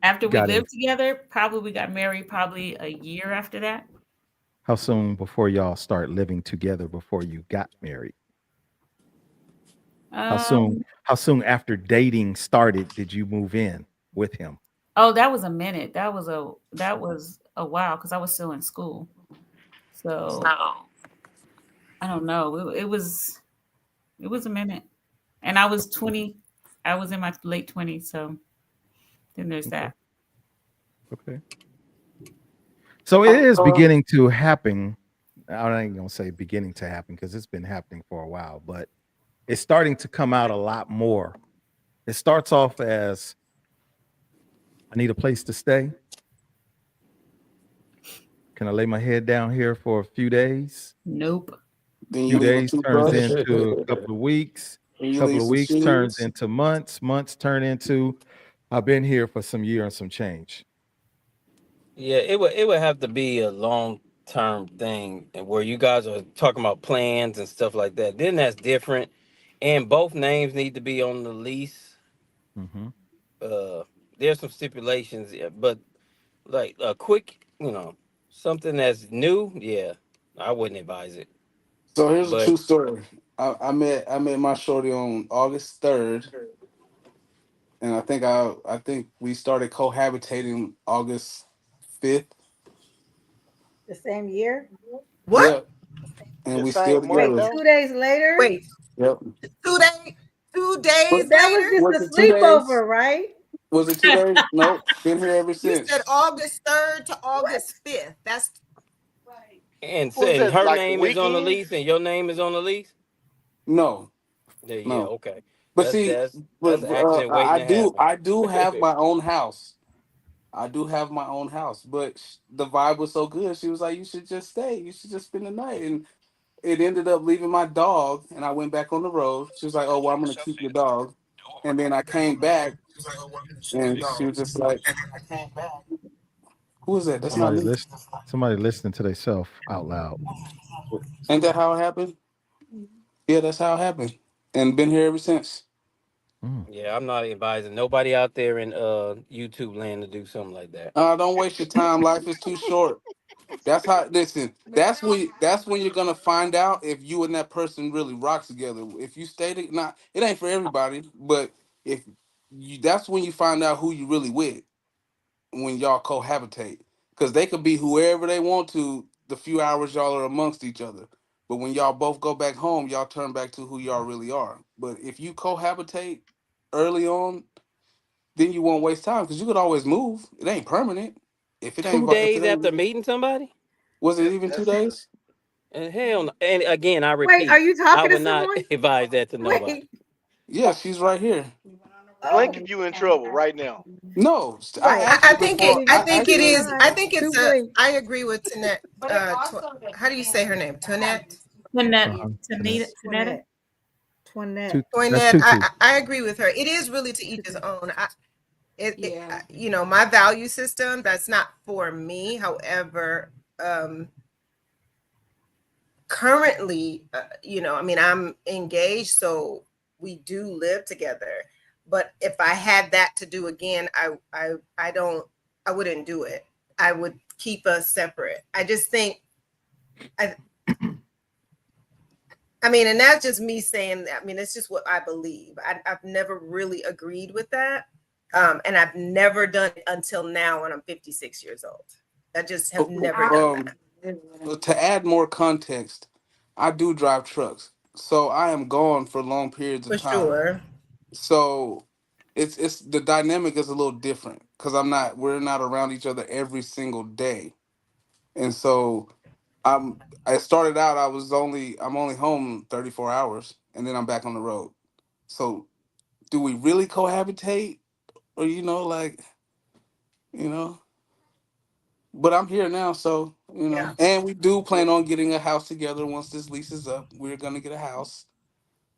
After we got in? lived together, probably we got married probably a year after that. How soon before y'all start living together before you got married? How soon after dating started did you move in with him? Oh, that was a minute. That was a while because I was still in school. So I don't know. It was a minute. And I was 20. I was in my late 20s. So then there's that. Okay. So it is beginning to happen. I ain't gonna say beginning to happen because it's been happening for a while, but it's starting to come out a lot more. It starts off as I need a place to stay. Can I lay my head down here for a few days? Nope. Then A you few leave a days turns toothbrush. into a couple of weeks. And you Couple leave of some weeks turns shoes. into months. Months turn into I've been here for some year and some change. Yeah, it would have to be a long term thing and where you guys are talking about plans and stuff like that. Then that's different. And both names need to be on the lease. Mm-hmm. Uh there's some stipulations, yeah, but like a quick, something that's new, yeah, I wouldn't advise it. So here's a But true story. I met my shorty on August 3rd, and I think we started cohabitating August 5th. The same year? What? Yep, and The we still same month Wait, together. though. 2 days later? Wait, Yep. 2 days. 2 days What, That was later. just was a it 2 days? sleepover, right? Was it 2 days? Nope. Been here ever You said since. August 3rd to August 5th. That's And What was saying that her like a name is on the weekend? lease and your name is on the lease. No, Yeah, no. okay. But That's see, that's but that's an accident waiting to happen. I do have my own house. I do have my own house, but the vibe was so good. She was like, "You should just stay. You should just spend the night." And it ended up leaving my dog, and I went back on the road. She was like, "Oh, well, I'm gonna keep your dog." And then I came back, and she was just like, "Who is that? That's not Somebody me." listen. Somebody listening to themselves out loud. Ain't that how it happened? Yeah, that's how it happened, and been here ever since. Mm. Yeah, I'm not advising nobody out there in YouTube land to do something like that. Don't waste your time. Life is too short. That's how. Listen, that's when you're gonna find out if you and that person really rock together. If you stay, not it ain't for everybody, but if you, that's when you find out who you really with when y'all cohabitate, because they could be whoever they want to the few hours y'all are amongst each other. But when y'all both go back home, y'all turn back to who y'all really are. But if you cohabitate early on, then you won't waste time because you could always move. It ain't permanent. Two If it days after ain't, meeting somebody? was it even two That's days? And hell, no. And again, I Wait, are repeat, you I talking to would not someone? advise that to nobody. Wait. Yeah, she's right here. blanket you in trouble right now. No, I Right. asked I you think before. it. Two I I think asked it two her. is. I times. think it's Two a. blinks. I agree with Tanette. How do you say her name? Tanette. Uh-huh. Jeanette. Tanita. Twinette. Two. That's Toinette. tutu. I agree with her. It is really to each his Tutu. own. My value system. That's not for me. However, currently, I mean, I'm engaged, so we do live together. But if I had that to do again, I don't, I wouldn't do it. I would keep us separate. I just think, I, I mean, and that's just me saying that. I mean, it's just what I believe. I've never really agreed with that. And I've never done it until now when I'm 56 years old. I just have never done that. To add more context, I do drive trucks, so I am gone for long periods of For time. sure. So it's the dynamic is a little different because we're not around each other every single day, and so I started out I'm only home 34 hours, and then I'm back on the road. So do we really cohabitate, or like you know? But I'm here now, so Yeah. and we do plan on getting a house together once this lease is up. We're gonna get a house,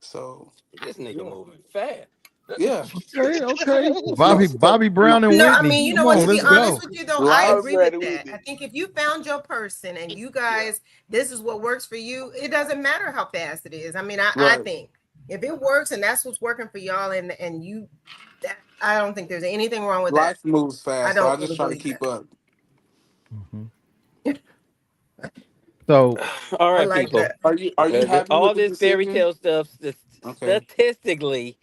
so This nigga yeah, moving fast. yeah. Okay. Okay. No, Bobby Brown and No, I Whitney. mean, you know Come what, on, to be let's honest go. with you though, I life. agree with I'm that. with I it. think if you found your person and you Yeah, guys, this is what works for you, it doesn't matter how fast it is. I mean, I right. think if it works and that's what's working for y'all and you, I don't think there's anything wrong with that. Life moves I fast, so I don't just really try to believe keep that. up. Mhm. So All I right, like people. that. Are you happy with All the this fairy decision? tale stuff, Okay. statistically,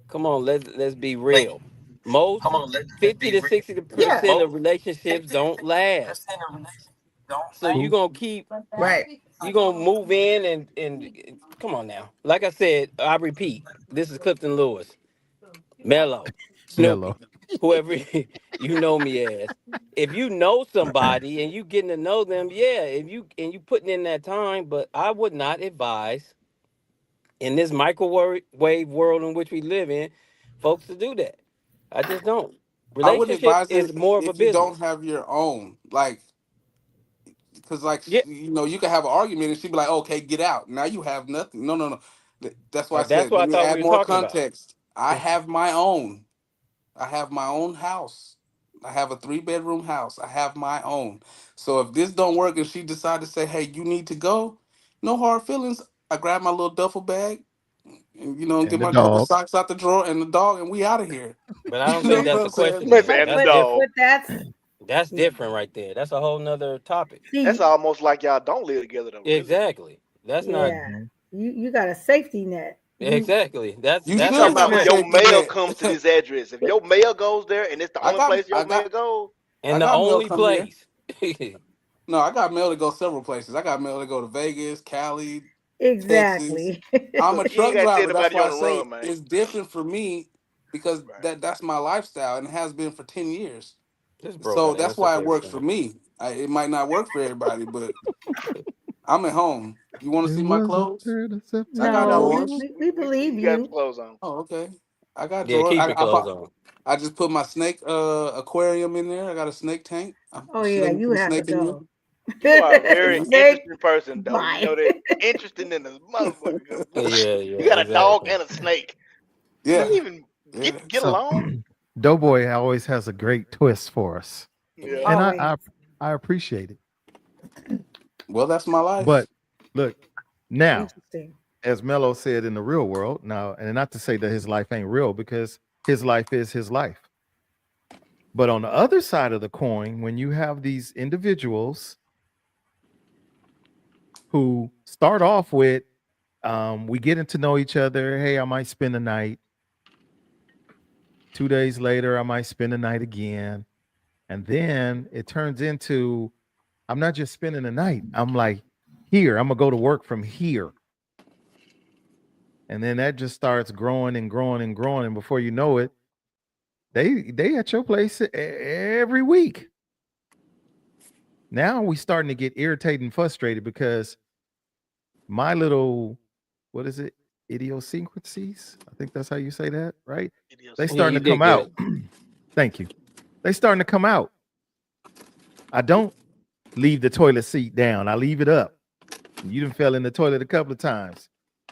come on, let's be real. Most 50 to 60 Yeah. percent of relationships don't last. So you who? gonna keep Right. you gonna move in and come on now. Like I said, I repeat, this is Clifton Lewis, Mello, Mello. Snoopy, whoever you know me as. If you know somebody and you getting to know them, yeah, if you putting in that time, but I would not advise in this microwave world in which we live in, folks to do that. I just don't. I wouldn't Relationship advise is it more of a if you don't business. have your own, like, because Yeah, you can have an argument and she'd be like, "Okay, get out." Now you have nothing. No, no, no. That's why I that's said, what let I me thought add we were more talking about. context. I have my own. I have my own house. I have a 3-bedroom house. I have my own. So if this don't work and she decide to say, "Hey, you need to go," no hard feelings. I grab my little duffel bag and get And the my couple dog. socks out the drawer and the dog, and we out of here. But I You don't know think what that's I'm the saying? question Smith though. and the That's But dog. different. but that's That's different right there. That's a whole nother topic. That's see, almost like y'all don't live together though, really. Exactly. That's not yeah. Mhm. You got a safety net. You exactly. That's You We that's talking should about have when a different. your safety mail net. comes to this address. If your mail goes there and it's the I only got place I your got mail goes, I And the got mail only come here. place. No, I got mail to go several places. I got mail to go to Vegas, Cali, Texas. exactly. I'm a look, you ain't truck gotta tell driver. That's nobody you why on I the say run, man. it's different for me because Right. that's my lifestyle and it has been for 10 years. This bro So got to that's answer why for it works for everything. me. It might not work for everybody, but I'm at home. You want to see my clothes? I got No, drawers. we believe You got you. clothes on. Oh, okay. I got Yeah, drawers. keep your clothes on. I just put my snake aquarium in there. I got a snake tank. I'm Oh yeah, put you a have to snake in there. go. You are a very Snake, interesting person, though. You bye. know that interesting in the motherfucker. Yeah, You got a dog exactly. and a snake. Yeah, You even yeah. get So along. Doughboy always has a great twist for us, Yeah. and Always. I appreciate it. Well, that's my life. But look, now Interesting. as Mello said in the real world, now, and not to say that his life ain't real, because his life is his life. But on the other side of the coin, when you have these individuals who start off with, we getting to know each other. Hey, I might spend the night. 2 days later, I might spend the night again. And then it turns into, I'm not just spending the night. I'm like, here, I'm going to go to work from here. And then that just starts growing and growing and growing. And before you know it, they at your place every week. Now we starting to get irritated and frustrated because my little, what is it? Idiosyncrasies. I think that's how you say that, right? They Yeah, starting you to did come out. good. Thank you. They starting to come out. I don't leave the toilet seat down. I leave it up. You done fell in the toilet a couple of times.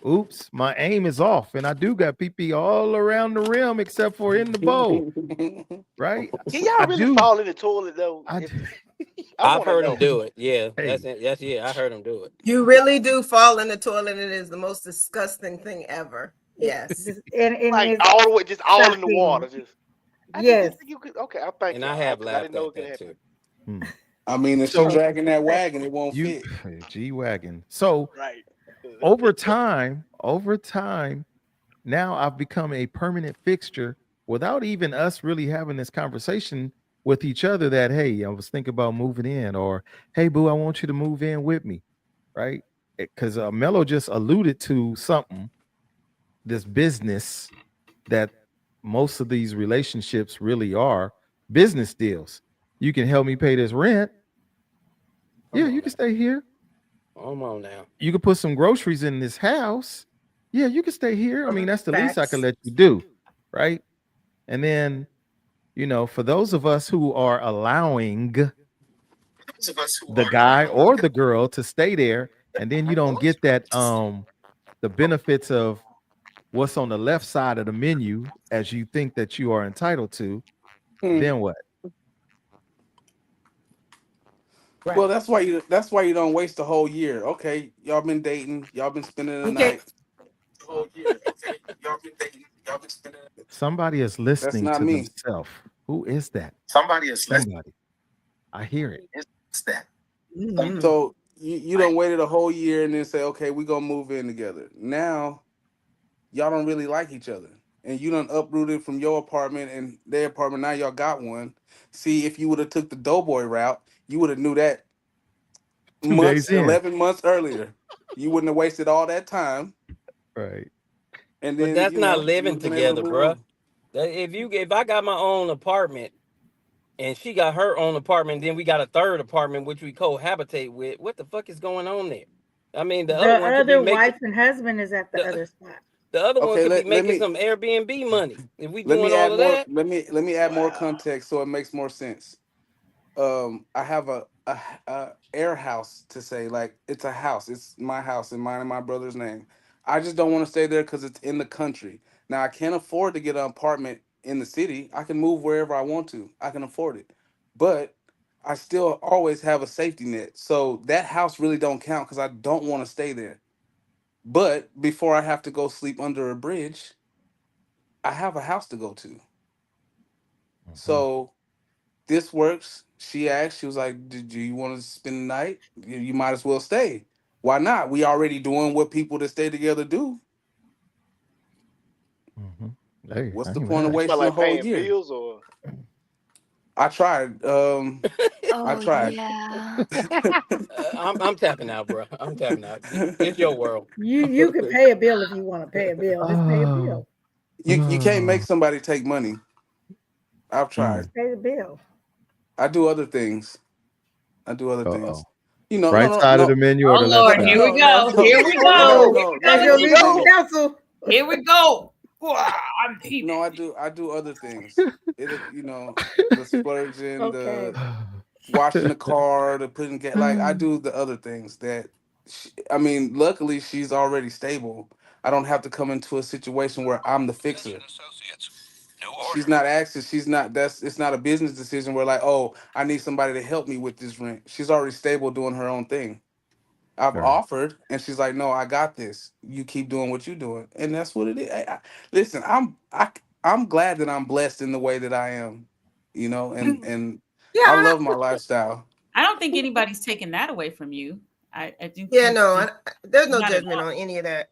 Oops, my aim is off, and I do got pee all around the rim except for in the bowl, right? Can y'all I really do. fall in the toilet though? I do. I I've want to heard him know. do it. Yeah, Hey, that's I heard him do it. You really do fall in the toilet. It is the most disgusting thing ever. Yes. And Like it's all the way, just all in the shocking. water. Just I just Yes. didn't think you could. Okay, I thank And y'all I have because I didn't laughed know at it could that happen. too. I mean, if she's so dragging that wagon, it won't you fit. G wagon. So Right. over time, now I've become a permanent fixture without even us really having this conversation with each other that, hey, I was thinking about moving in, or hey, boo, I want you to move in with me, right? Because Mello just alluded to something, this business that most of these relationships really are business deals. You can help me pay this rent. Come Yeah, on you can now. stay here. Come on now. You could put some groceries in this house. Yeah, you can stay here. I mean, that's the least I could Facts. let you do, right? And then, for those of us who are allowing the guy or the girl to stay there, and then you don't get that the benefits of what's on the left side of the menu as you think that you are entitled to, then what? Well, that's why you don't waste the whole year. Okay, y'all been dating, y'all been spending the Okay. night. The whole year. Okay, y'all been dating, y'all been spending. Somebody is That's listening not to me. themselves. Who is that? Somebody is listening. Somebody. I hear it. It's that. Mhm. So you don't waited a whole year and then say, okay, we gonna move in together. Now y'all don't really like each other, and you done uprooted from your apartment and their apartment. Now y'all got one. See, if you would have took the doughboy route, you would have knew that 2 days in. 11 months earlier. You wouldn't have wasted all that time, Right. and But then that's not you would living have been able to together, move bruh. on. If I got my own apartment and she got her own apartment, then we got a third apartment which we cohabitate with, what the fuck is going on there? I mean, the The other one could be other making wife and husband is at the the other spot. the other one Okay, could be let making me some Airbnb money. If we let me doing all add of more. that, Let me add more Wow. context so it makes more sense. I have a air house to say, like, it's a house. It's my house and mine and my brother's name. I just don't want to stay there because it's in the country. Now I can't afford to get an apartment in the city. I can move wherever I want to. I can afford it, but I still always have a safety net. So that house really don't count because I don't want to stay there. But before I have to go sleep under a bridge, I have a house to go to. Mhm. So this works. She asked, she was like, do you want to spend the night? You might as well stay. Why not? We already doing what people that stay together do. Mhm. Hey, What's I the ain't point of mad. You felt wasting a like whole paying year? bills or I tried. I Oh tried. yeah. I'm tapping out, bro. I'm tapping out. This your world. You can pay a bill if you want to pay a bill. Just pay a Oh, bill. You can't make oh. somebody take money. I've tried. Mm. Just pay the bill. I do other things. I do other Uh-oh. things. You know, Right side of the menu or Oh the left Lord, side? here we go. no, Here we no, go. no, Here That's no, we your other go. legal things. counsel. Here we go. Wow, I'm No, peeping. I do other things. It, the splurging, Okay. the washing the car, the putting like I do the other things that. I mean, luckily she's already stable. I don't have to come into a situation where I'm the fixer. She's not asking. She's not. That's. It's not a business decision where like, oh, I need somebody to help me with this rent. She's already stable doing her own thing. I've Sure. offered, and she's like, "No, I got this. You keep doing what you're doing," and that's what it is. Listen, I'm glad that I'm blessed in the way that I am, and I Yeah, love my lifestyle. I don't think anybody's taking that away from you. I think yeah, no, there's no not at judgment all. on any of that.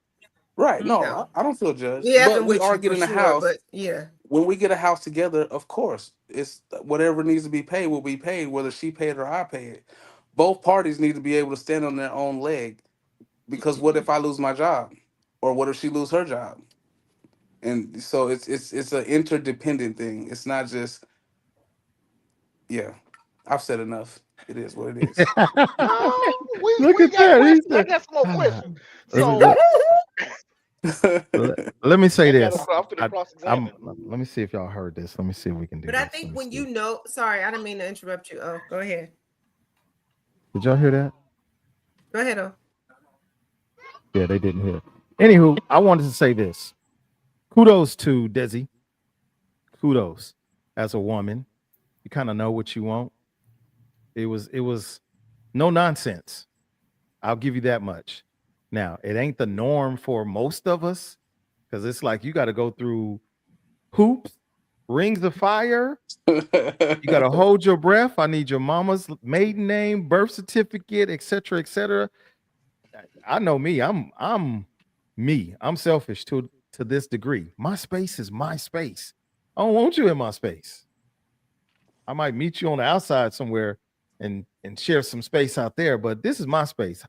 Right? No, No, I don't feel judged. we But happen we with are you for getting a sure, house. but yeah. When we get a house together, of course, it's whatever needs to be paid will be paid, whether she paid or I pay it. Both parties need to be able to stand on their own leg. Because what if I lose my job, or what if she lose her job? And so it's an interdependent thing. It's not just yeah. I've said enough. It is what it is. No, Look we at got that. He questions. I said, got some more ah. questions. So let, let me say I got. this. I'm finna I, cross I'm. examine. Let me see if y'all heard this. Let me see if we can do But I this. think Let me when see. sorry, I didn't mean to interrupt you. Oh, go ahead. Did y'all hear that? Go ahead. Oh, Yeah, they didn't hear. Anywho, I wanted to say this. Kudos to Desi. Kudos. As a woman, you kind of know what you want. It was no nonsense. I'll give you that much. Now, it ain't the norm for most of us because it's like you got to go through hoops, rings of fire. You got to hold your breath. I need your mama's maiden name, birth certificate, etc., etc. I know me. I'm me. I'm selfish to this degree. My space is my space. I don't want you in my space. I might meet you on the outside somewhere and share some space out there, but this is my space.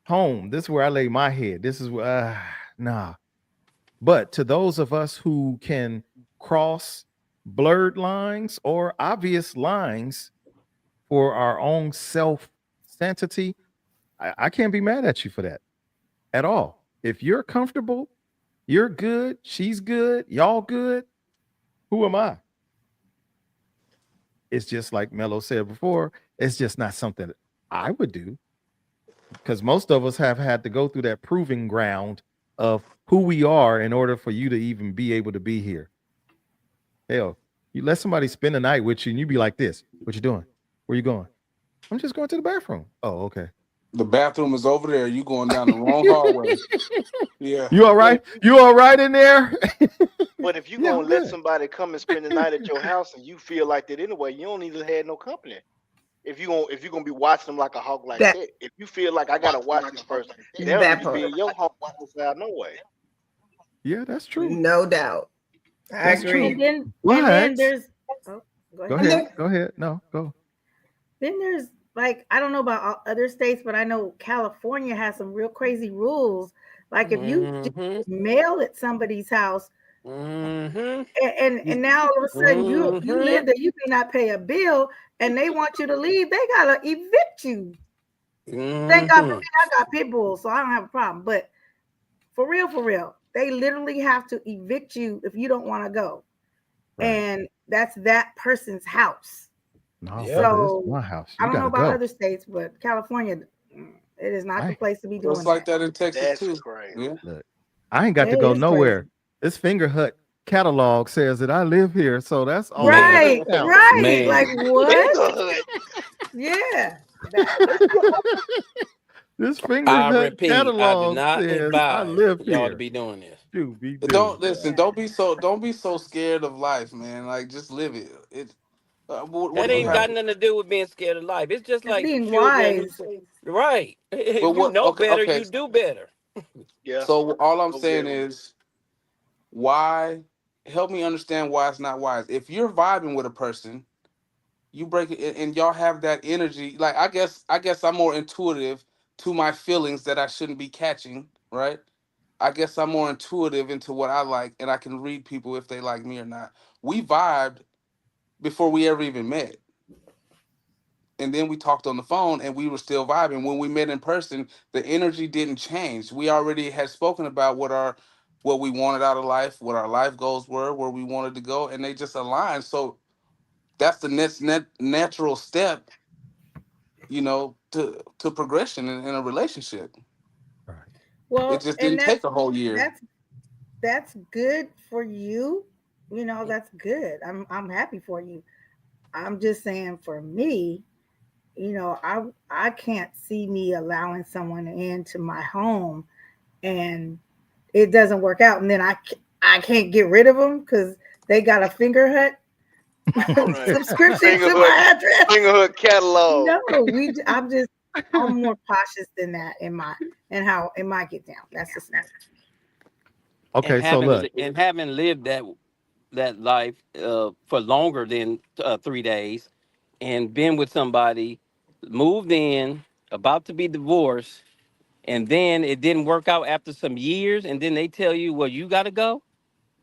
Home. This is where I lay my head. This is where nah. But to those of us who can cross blurred lines or obvious lines for our own self sanctity, I can't be mad at you for that at all. If you're comfortable, you're good, she's good, y'all good, who am I? It's just like Mello said before, it's just not something I would do because most of us have had to go through that proving ground of who we are in order for you to even be able to be here. Hell, you let somebody spend the night with you and you be like this. What you doing? Where you going? I'm just going to the bathroom. Oh, okay. The bathroom is over there. You going down the wrong hallway. Yeah. You all right? You all right in there? But if you Yeah, gonna I'm let good. somebody come and spend the night at your house and you feel like that anyway, you don't need to have no company. If you gonna be watching them like a hawk like that that, if you feel like I gotta watch this person, they don't need that to be part, in your home profile no way. Yeah, that's true. no doubt. I That's agree. true. And then But there's oh, go go And ahead. ahead. then Go ahead. No, go. Then there's like I don't know about other states, but I know California has some real crazy rules. Like if you just Mm-hmm. mail at somebody's house, Mm-hmm. and now all of a sudden you Mm-hmm. live there, you may not pay a bill, and they want you to leave. They gotta evict you. Thank God for Mm-hmm. me, I got pit bulls, so I don't have a problem. But for real, they literally have to evict you if you don't want to go, Right. and that's that person's house. No, Yep. brother, it's So my house. I You don't know gotta about go. other states, but California, it is not the I place to be It's doing like that. that in Texas That's too. crazy. Yeah. look. I ain't got to It go is crazy. nowhere. This finger hut catalog says that I live here, so that's all that Man. Right, fucking counts. right. Like Man. what? Finger hut. Yeah. This finger I hut repeat, I do catalog not says I advise live y'all to here. be doing this. Do be do. Don't listen. Yeah. Don't be so scared of life, man. Like just live it. It. What That do you ain't have? Right. got nothing to do with being scared of life. It's just It's like being children who wise. say, right. But If you what? know Okay. better, Okay. you do better. Yeah, So all I'm no good saying one. is why. Help me understand why it's not wise. If you're vibing with a person, you break it, and y'all have that energy. Like I guess I'm more intuitive to my feelings that I shouldn't be catching. Right. I guess I'm more intuitive into what I like, and I can read people if they like me or not. We vibed before we ever even met. and then we talked on the phone and we were still vibing. When we met in person, the energy didn't change. We already had spoken about what we wanted out of life, what our life goals were, where we wanted to go, and they just aligned. So that's the natural step, to progression in a relationship. Right. It Well, just and didn't take a whole year. that's good for you. That's good. I'm happy for you. I'm just saying for me, I can't see me allowing someone into my home and it doesn't work out, and then I can't get rid of them because they got a finger hut Right. subscription to Fingerhood, my address. fingerhood catalog. No, I'm more cautious than that how in my get down. That's just me. And Okay, so look. having lived that life for longer than 3 days, and been with somebody, moved in, about to be divorced, and then it didn't work out after some years, and then they tell you, well, you got to go.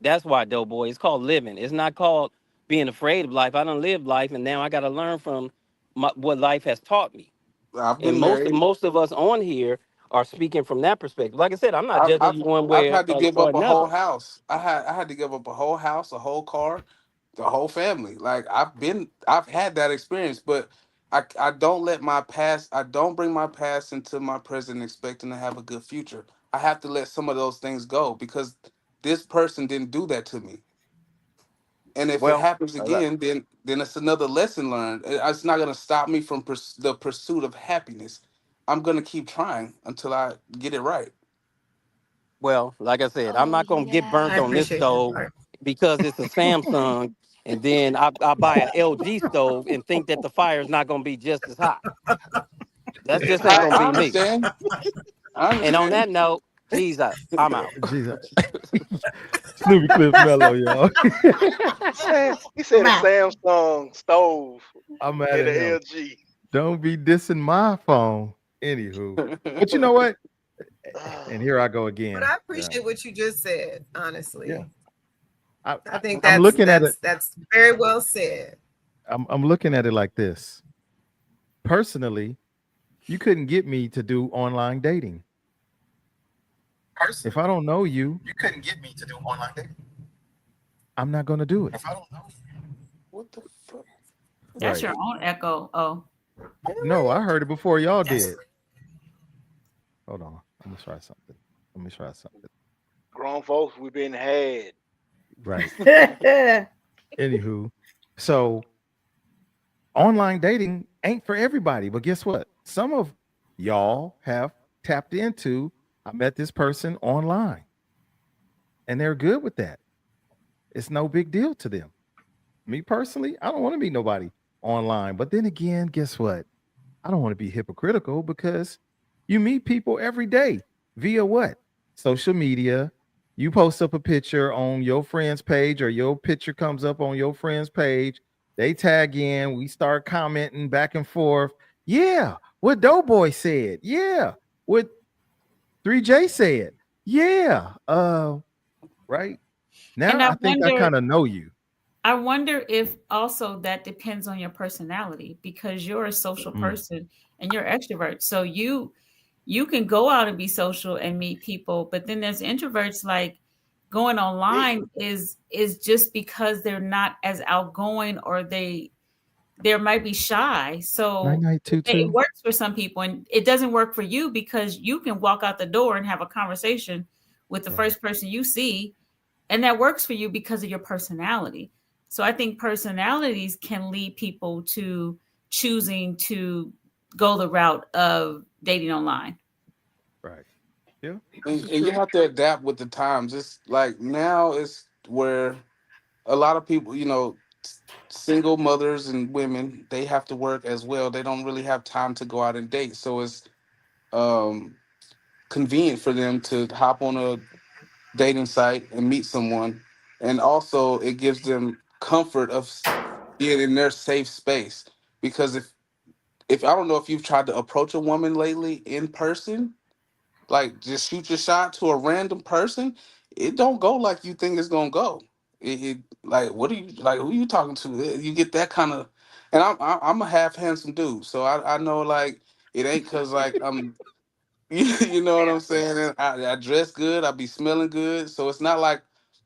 That's why, Doughboy, it's called living. It's not called being afraid of life. I done lived life, and now I got to learn from what life has taught me. I've And been most married. most of us on here are speaking from that perspective. Like I said, I'm not I've, judging I've you one I've way had to give or up a whole another. house. I had to give up a whole house, a whole car, the whole family. Like I've had that experience, but I don't let my past. I don't bring my past into my present expecting to have a good future. I have to let some of those things go because this person didn't do that to me. And if it Well, happens again, then it's another lesson learned. It's not gonna stop me from the pursuit of happiness. I'm gonna keep trying until I get it right. Well, like I said, I'm Oh not gonna get I burnt on yeah. this appreciate that stove part. because it's a Samsung, and then I buy a LG stove and think that the fire is not gonna be just as hot. That just ain't gonna I be me. understand. I And on understand. that note, Jesus, I'm out. Jesus. Snoopy Cliff Mellow, y'all. He said a Wow. Samsung stove I'm mad and at a him. LG. Don't be dissing my phone. Anywho. But you know what? And here I go But again. I appreciate what you just said, Yeah. honestly. I, I I think I'm that's looking at it. that's that's very well said. I'm looking at it like this. Personally, you couldn't get me to do online dating. If I Personally, don't know you, you couldn't get me to do online dating. I'm not gonna do it. If I don't know you, What the fuck? That's Right. your own echo. Oh, No, I heard it before y'all That's did. Hold on. Let me try something. Let me try something. Grown folks, we've been had. Right. Anywho, so online dating ain't for everybody, but guess what? Some of y'all have tapped into. I met this person online, and they're good with that. It's no big deal to them. Me personally, I don't want to meet nobody online. But then again, guess what? I don't want to be hypocritical because you meet people every day via what? Social media. You post up a picture on your friend's page, or your picture comes up on your friend's page. They tag in. We start commenting back and forth. Yeah, what Doughboy said. Yeah, what 3J said. Yeah. Right and now I think I kind of know you. I wonder if also that depends on your personality because you're a social Mm. person and you're extrovert. So you can go out and be social and meet people, but then there's introverts like going online is just because they're not as outgoing or they might be shy. Night So night it tutu. works for some people and it doesn't work for you because you can walk out the door and have a conversation with the Right. first person you see and that works for you because of your personality. So I think personalities can lead people to choosing to go the route of dating online. Right. Yeah, this and, is and you true. have to adapt with the times. It's like now it's where a lot of people, single mothers and women, they have to work as well. They don't really have time to go out and date. So it's um, convenient for them to hop on a dating site and meet someone. And also it gives them comfort of being in their safe space. Because if I don't know if you've tried to approach a woman lately in person, like just shoot your shot to a random person, it don't go like you think it's gonna go. It like what are you like? Who you talking to? You get that kind of, And I'm a half handsome dude, so I know like it ain't cause like I'm you know what I'm saying. And I dress good, I be smelling good, so it's not like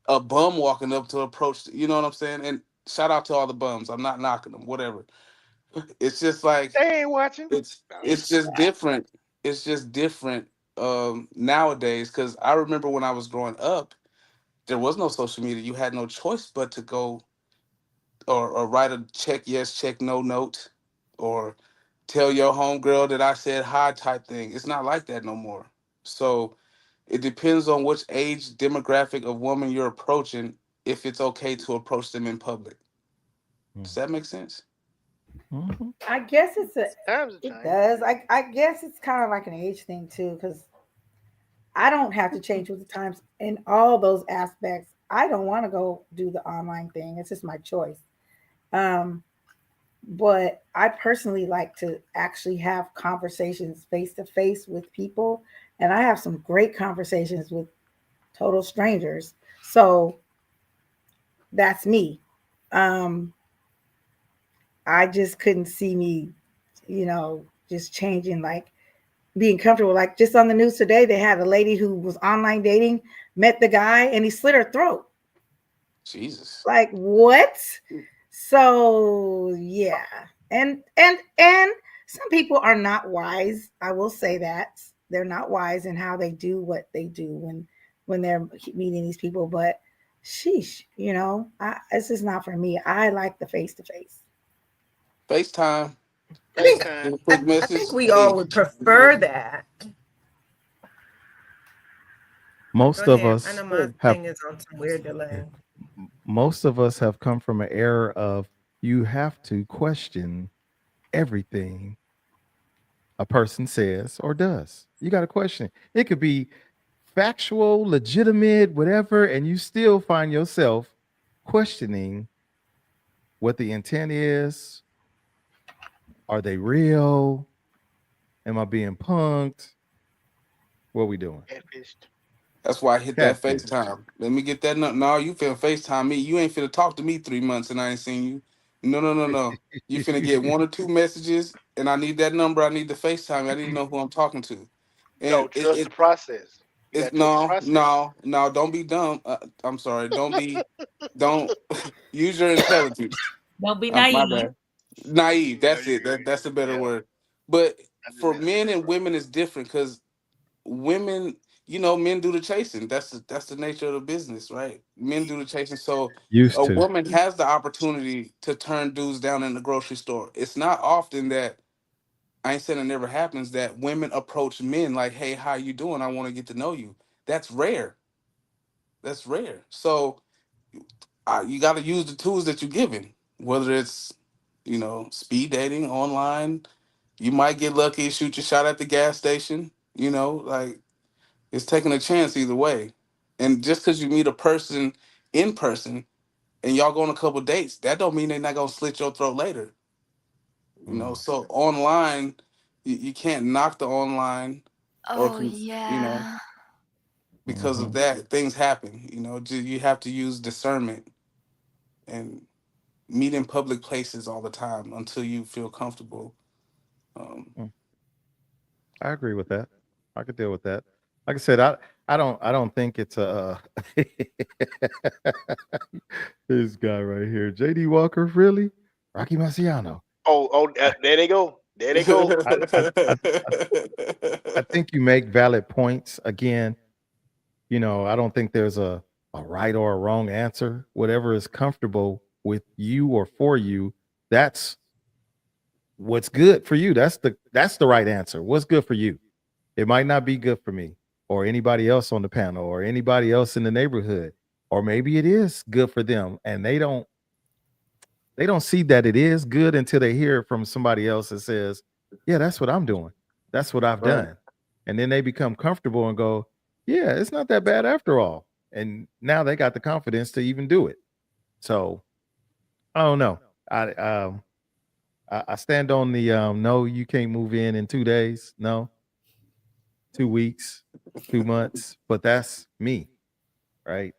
a bum walking up to approach. You know what I'm saying. And shout out to all the bums. I'm not knocking them, whatever. It's just like They ain't watching. it's just different. It's just different nowadays. Because I remember when I was growing up, there was no social media. You had no choice but to go or write a check yes, check no note, or tell your homegirl that I said hi type thing. It's not like that no more. So it depends on which age demographic of woman you're approaching if it's okay to approach them in public. Does that make sense? Mm-hmm. I guess Times have it changed. does. I guess it's kind of like an age thing too, because I don't have to change with the times in all those aspects. I don't want to go do the online thing. It's just my choice. Um, but I personally like to actually have conversations face to face with people, and I have some great conversations with total strangers. So that's me. Um, I just couldn't see me, just changing, like being comfortable. Like just on the news today, they had a lady who was online dating, met the guy, and he slit her throat. Jesus. Like what? So yeah, and some people are not wise. I will say that they're not wise in how they do what they do when they're meeting these people. But sheesh, this is not for me. I like the face to face. FaceTime. I think Send FaceTime. a quick I think message. we all Hey. would prefer that. Go Most of ahead. I us know my have thing is on some weird delay. most of us have come from an era of you have to question everything a person says or does. You got to question it. It could be factual, legitimate, whatever, and you still find yourself questioning what the intent is. Are they real? Am I being punked? What we doing? Catfished. That's why I hit that Catfish. FaceTime. Let me get that. No, you finna FaceTime me. You ain't finna talk to me 3 months and I ain't seen you. No, no, no, no. You finna get one or two messages, and I need that number. I need the FaceTime. I need to know who I'm talking to. No, And trust the process. You it's gotta trust the no, process. no, no. Don't be dumb. I'm sorry. Don't use your intelligence. Don't be My naive. bad. Naive. No, That's you're it. good. That's a better Yeah, word. But I just for messing with men you, and bro. women, it's different because women, men do the chasing. That's the nature of the business, right? Men do the chasing. So Used a to. woman has the opportunity to turn dudes down in the grocery store. It's not often that, I ain't saying it never happens, that women approach men like, "Hey, how you doing? I want to get to know you." That's rare. That's rare. So you got to use the tools that you're given, whether it's speed dating online. You might get lucky, shoot your shot at the gas station. Like, it's taking a chance either way. And just because you meet a person in person and y'all go on a couple dates, that don't mean they're not gonna slit your throat later. Mm. So online, you can't knock the online, or Oh yeah. because Mm-hmm. of that, things happen. You have to use discernment and meet in public places all the time until you feel comfortable. Um, Mm. I agree with that. I could deal with that. Like I said, I don't think it's a this guy right here, JD Walker, really? Rocky Marciano. There they go. There they go. I, I, I, I I think you make valid points. Again, I don't think there's a right or a wrong answer. Whatever is comfortable with you or for you, that's what's good for you. That's the right answer. What's good for you? It might not be good for me or anybody else on the panel or anybody else in the neighborhood. Or maybe it is good for them and they don't see that it is good until they hear it from somebody else that says, "Yeah, that's what I'm doing. That's what I've right. done." And then they become comfortable and go, "Yeah, it's not that bad after all." And now they got the confidence to even do it. So I don't know. I stand on the no, you can't move in 2 days. No, 2 weeks, 2 months. But that's me, right?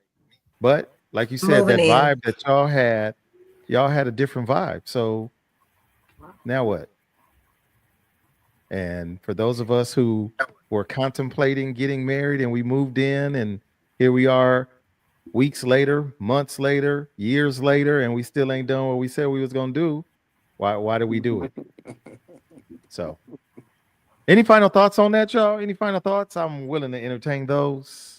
But like you said, Moving that in. vibe that y'all had a different vibe. So Now what? And for those of us who were contemplating getting married and we moved in and here we are weeks later, months later, years later, and we still ain't done what we said we was gonna do. Why did we do it? So any final thoughts on that, y'all? Any final thoughts? I'm willing to entertain those.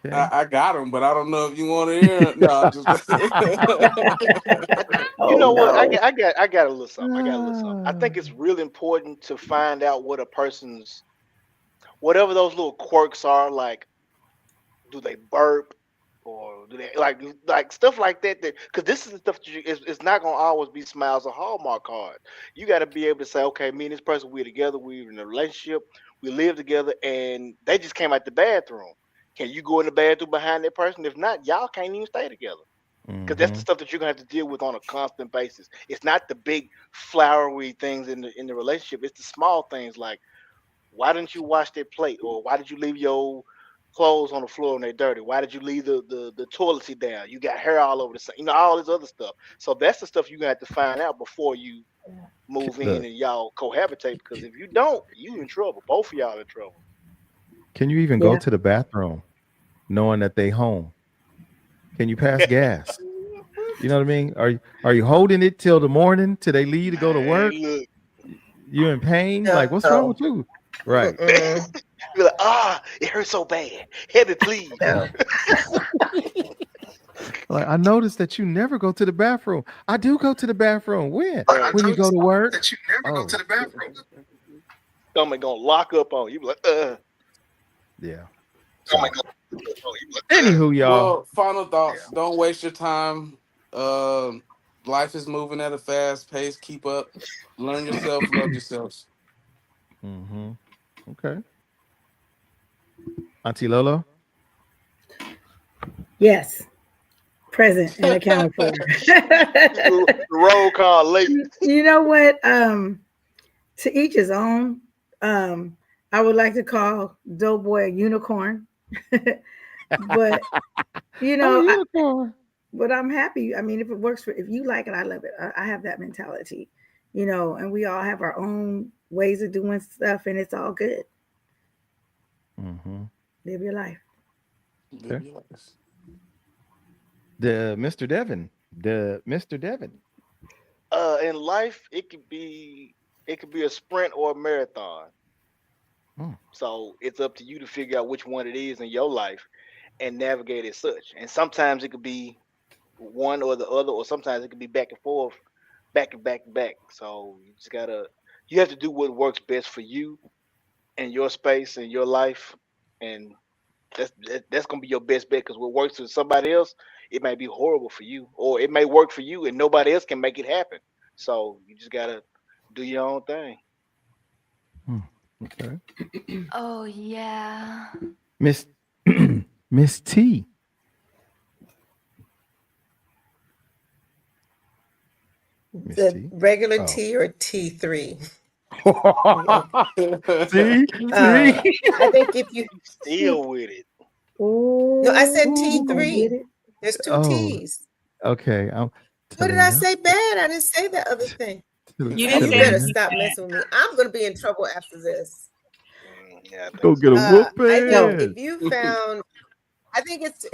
Okay. I got them, but I don't know if you want to hear. No, just You know what? no. I got a little something. I got a little something. I think it's really important to find out what a person's, whatever those little quirks are. Like, do they burp, or do they like stuff like that? Because this is the stuff that it's not gonna always be smiles or Hallmark cards. You got to be able to say, okay, me and this person, we're together, we're in a relationship, we live together, and they just came out the bathroom. Can you go in the bathroom behind that person? If not, y'all can't even stay together. Because that's the stuff that you're gonna have to deal with on a constant basis. It's not the big flowery things in the relationship. It's the small things like, why didn't you wash that plate, or why did you leave your clothes on the floor and they're dirty? Why did you leave the toilet seat down? You got hair all over the sink. All this other stuff. So that's the stuff you're gonna have to find out before you move in Look, and y'all cohabitate. Because if you don't, you in trouble. Both of y'all in trouble. can you even go to the bathroom knowing that they home? Can you pass gas? You know what I mean? Are you holding it till the morning till they leave to go to work? Look. You in pain? Like what's wrong with you? Right. You're like, it hurts so bad. Heavy, please. No. Like I noticed that you never go to the bathroom. I do go to the bathroom. When you go to work? That you never go to the bathroom. Stomach gonna lock up on you. Be like, Yeah. Oh my God. Anywho, y'all. Well, final thoughts. Don't waste your time. Life is moving at a fast pace. Keep up. Learn yourself. Love yourselves. Mm-hmm. Okay. Auntie Lolo? Yes. Present and accounted for. the roll call late. You know what? To each his own. I would like to call Doughboy a unicorn. But you know, but I'm happy. I mean, if it works if you like it, I love it. I have that mentality, you know, and we all have our own ways of doing stuff, and it's all good. Mm-hmm. Live your life. Live your life. The Mr. Devin. In life, it could be a sprint or a marathon. So it's up to you to figure out which one it is in your life and navigate as such. And sometimes it could be one or the other, or sometimes it could be back and forth, back and back and back. So you have to do what works best for you and your space and your life, and that's gonna be your best bet. Because what works for somebody else, it may be horrible for you, or it may work for you and nobody else can make it happen. So you just gotta do your own thing. Okay. Oh yeah. Miss Miss T. The regular T or T3? See? I think if you Still with it. No, I said T3. There's two T's. Okay. What did I say bad? I didn't say that other thing. You And you better stop messing with me. I'm gonna be in trouble after this. Yeah, go get a whooping. I think if you found, I think it's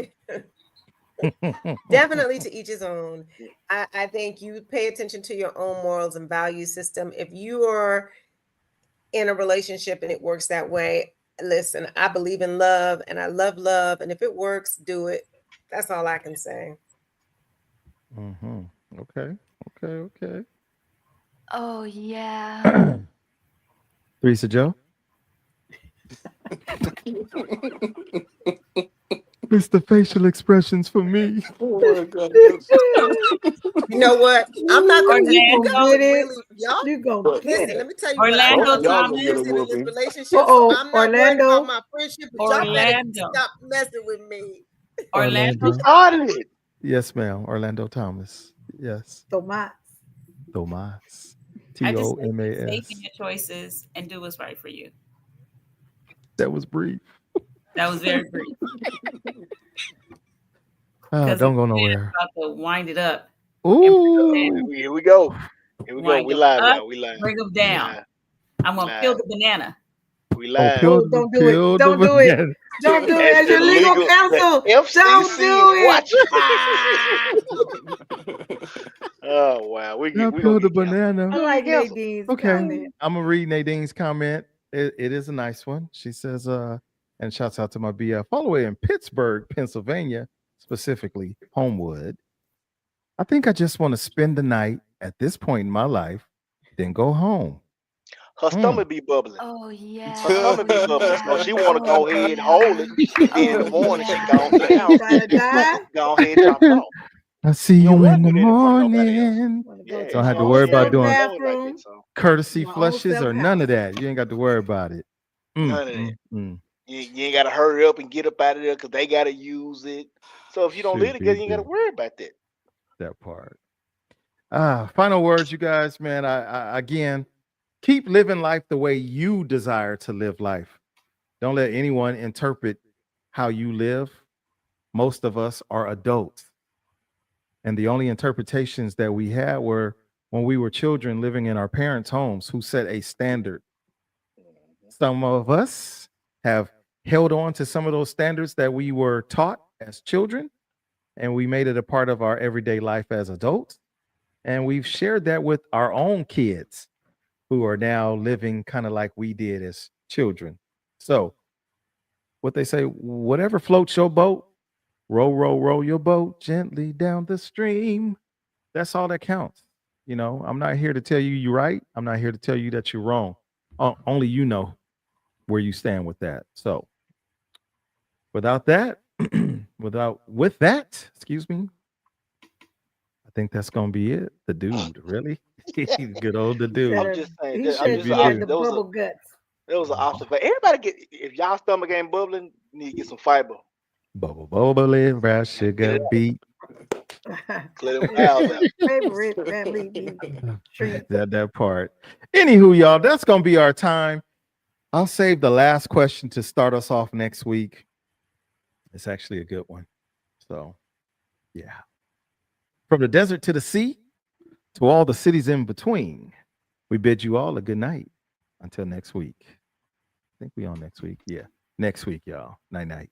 definitely to each his own. I think you pay attention to your own morals and value system. If you are in a relationship and it works that way, listen, I believe in love and I love love. And if it works, do it. That's all I can say. Mm-hmm. Okay. Oh yeah. Theresa Joe. It's the facial expressions for me. Oh my God. You know what? I'm not going to y'all. You go listen. Let me tell you Orlando what. I'm Thomas. interested in this relationship, so I'm not worried about my friendship. But y'all better Orlando. stop messing with me. Orlando. Started it. Yes, ma'am. Orlando Thomas. Yes. Tomas. I just say be Tomas. safe in your choices and do what's right for you. That was brief. That was very brief. Don't go nowhere. About to wind it up. Ooh. Here we go. Here we go. Want We to go live, up, y'all. We live. bring them We down. live. I'm We gonna peel live. the banana. We Oh, live. peel Oh, the don't do it. peel the Don't do it. banana. Don't do it. As As the your legal legal, counsel, the don't FCC do is it. watching. Oh wow, we Now gonna peel the get canceled. banana. I We gonna like get canceled. Nadine's Okay. comment. I'm gonna read Nadine's comment. It is a nice one. She says, and shouts out to my BF follower in Pittsburgh, Pennsylvania, specifically Homewood. I think I just want to spend the night at this point in my life, then go home. Her stomach be bubbling. Oh Her yeah. stomach Oh be bubbling, so yeah. she want to Oh go ahead and hold yeah. it, and then in the Oh morning she gone to the yeah. house Trying to and die? go ahead and chop it off. I see You don't you in want the to do that in front of nobody else. morning. Want to go Yeah, to Don't my have to she own worry she about self already doing know it like that. bathroom, So courtesy my own flushes self or none house. of that. You ain't got to worry about it. none of that. Mm. You ain't gotta hurry up and get up out of there because they gotta use it. So if you don't live together, you ain't gotta worry about that. That part. Final words, you guys, man. I again keep living life the way you desire to live life. Don't let anyone interpret how you live. Most of us are adults. And the only interpretations that we had were when we were children living in our parents' homes who set a standard. Some of us have held on to some of those standards that we were taught as children, and we made it a part of our everyday life as adults. And we've shared that with our own kids who are now living kind of like we did as children. So, what they say, whatever floats your boat, row, row, row your boat gently down the stream. That's all that counts. You know, I'm not here to tell you you're right. I'm not here to tell you that you're wrong. Only you know where you stand with that. So, without that, with that, excuse me, I think that's gonna be it. The dude, really? Good old the He said, dude. I'm just saying. he I'm said just Scooby she had Doo. the bubble guts. there was an observation. Everybody get if y'all stomach ain't bubbling, you need to get some fiber. Bubble, bubbly, brown Get sugar it beat. clear them It's bowels his out. favorite family meat treat. that part. Anywho, y'all, that's gonna be our time. I'll save the last question to start us off next week. It's actually a good one. So, yeah. From the desert to the sea, to all the cities in between, we bid you all a good night. Until next week. I think we on next week. Yeah. Next week, y'all. Night night.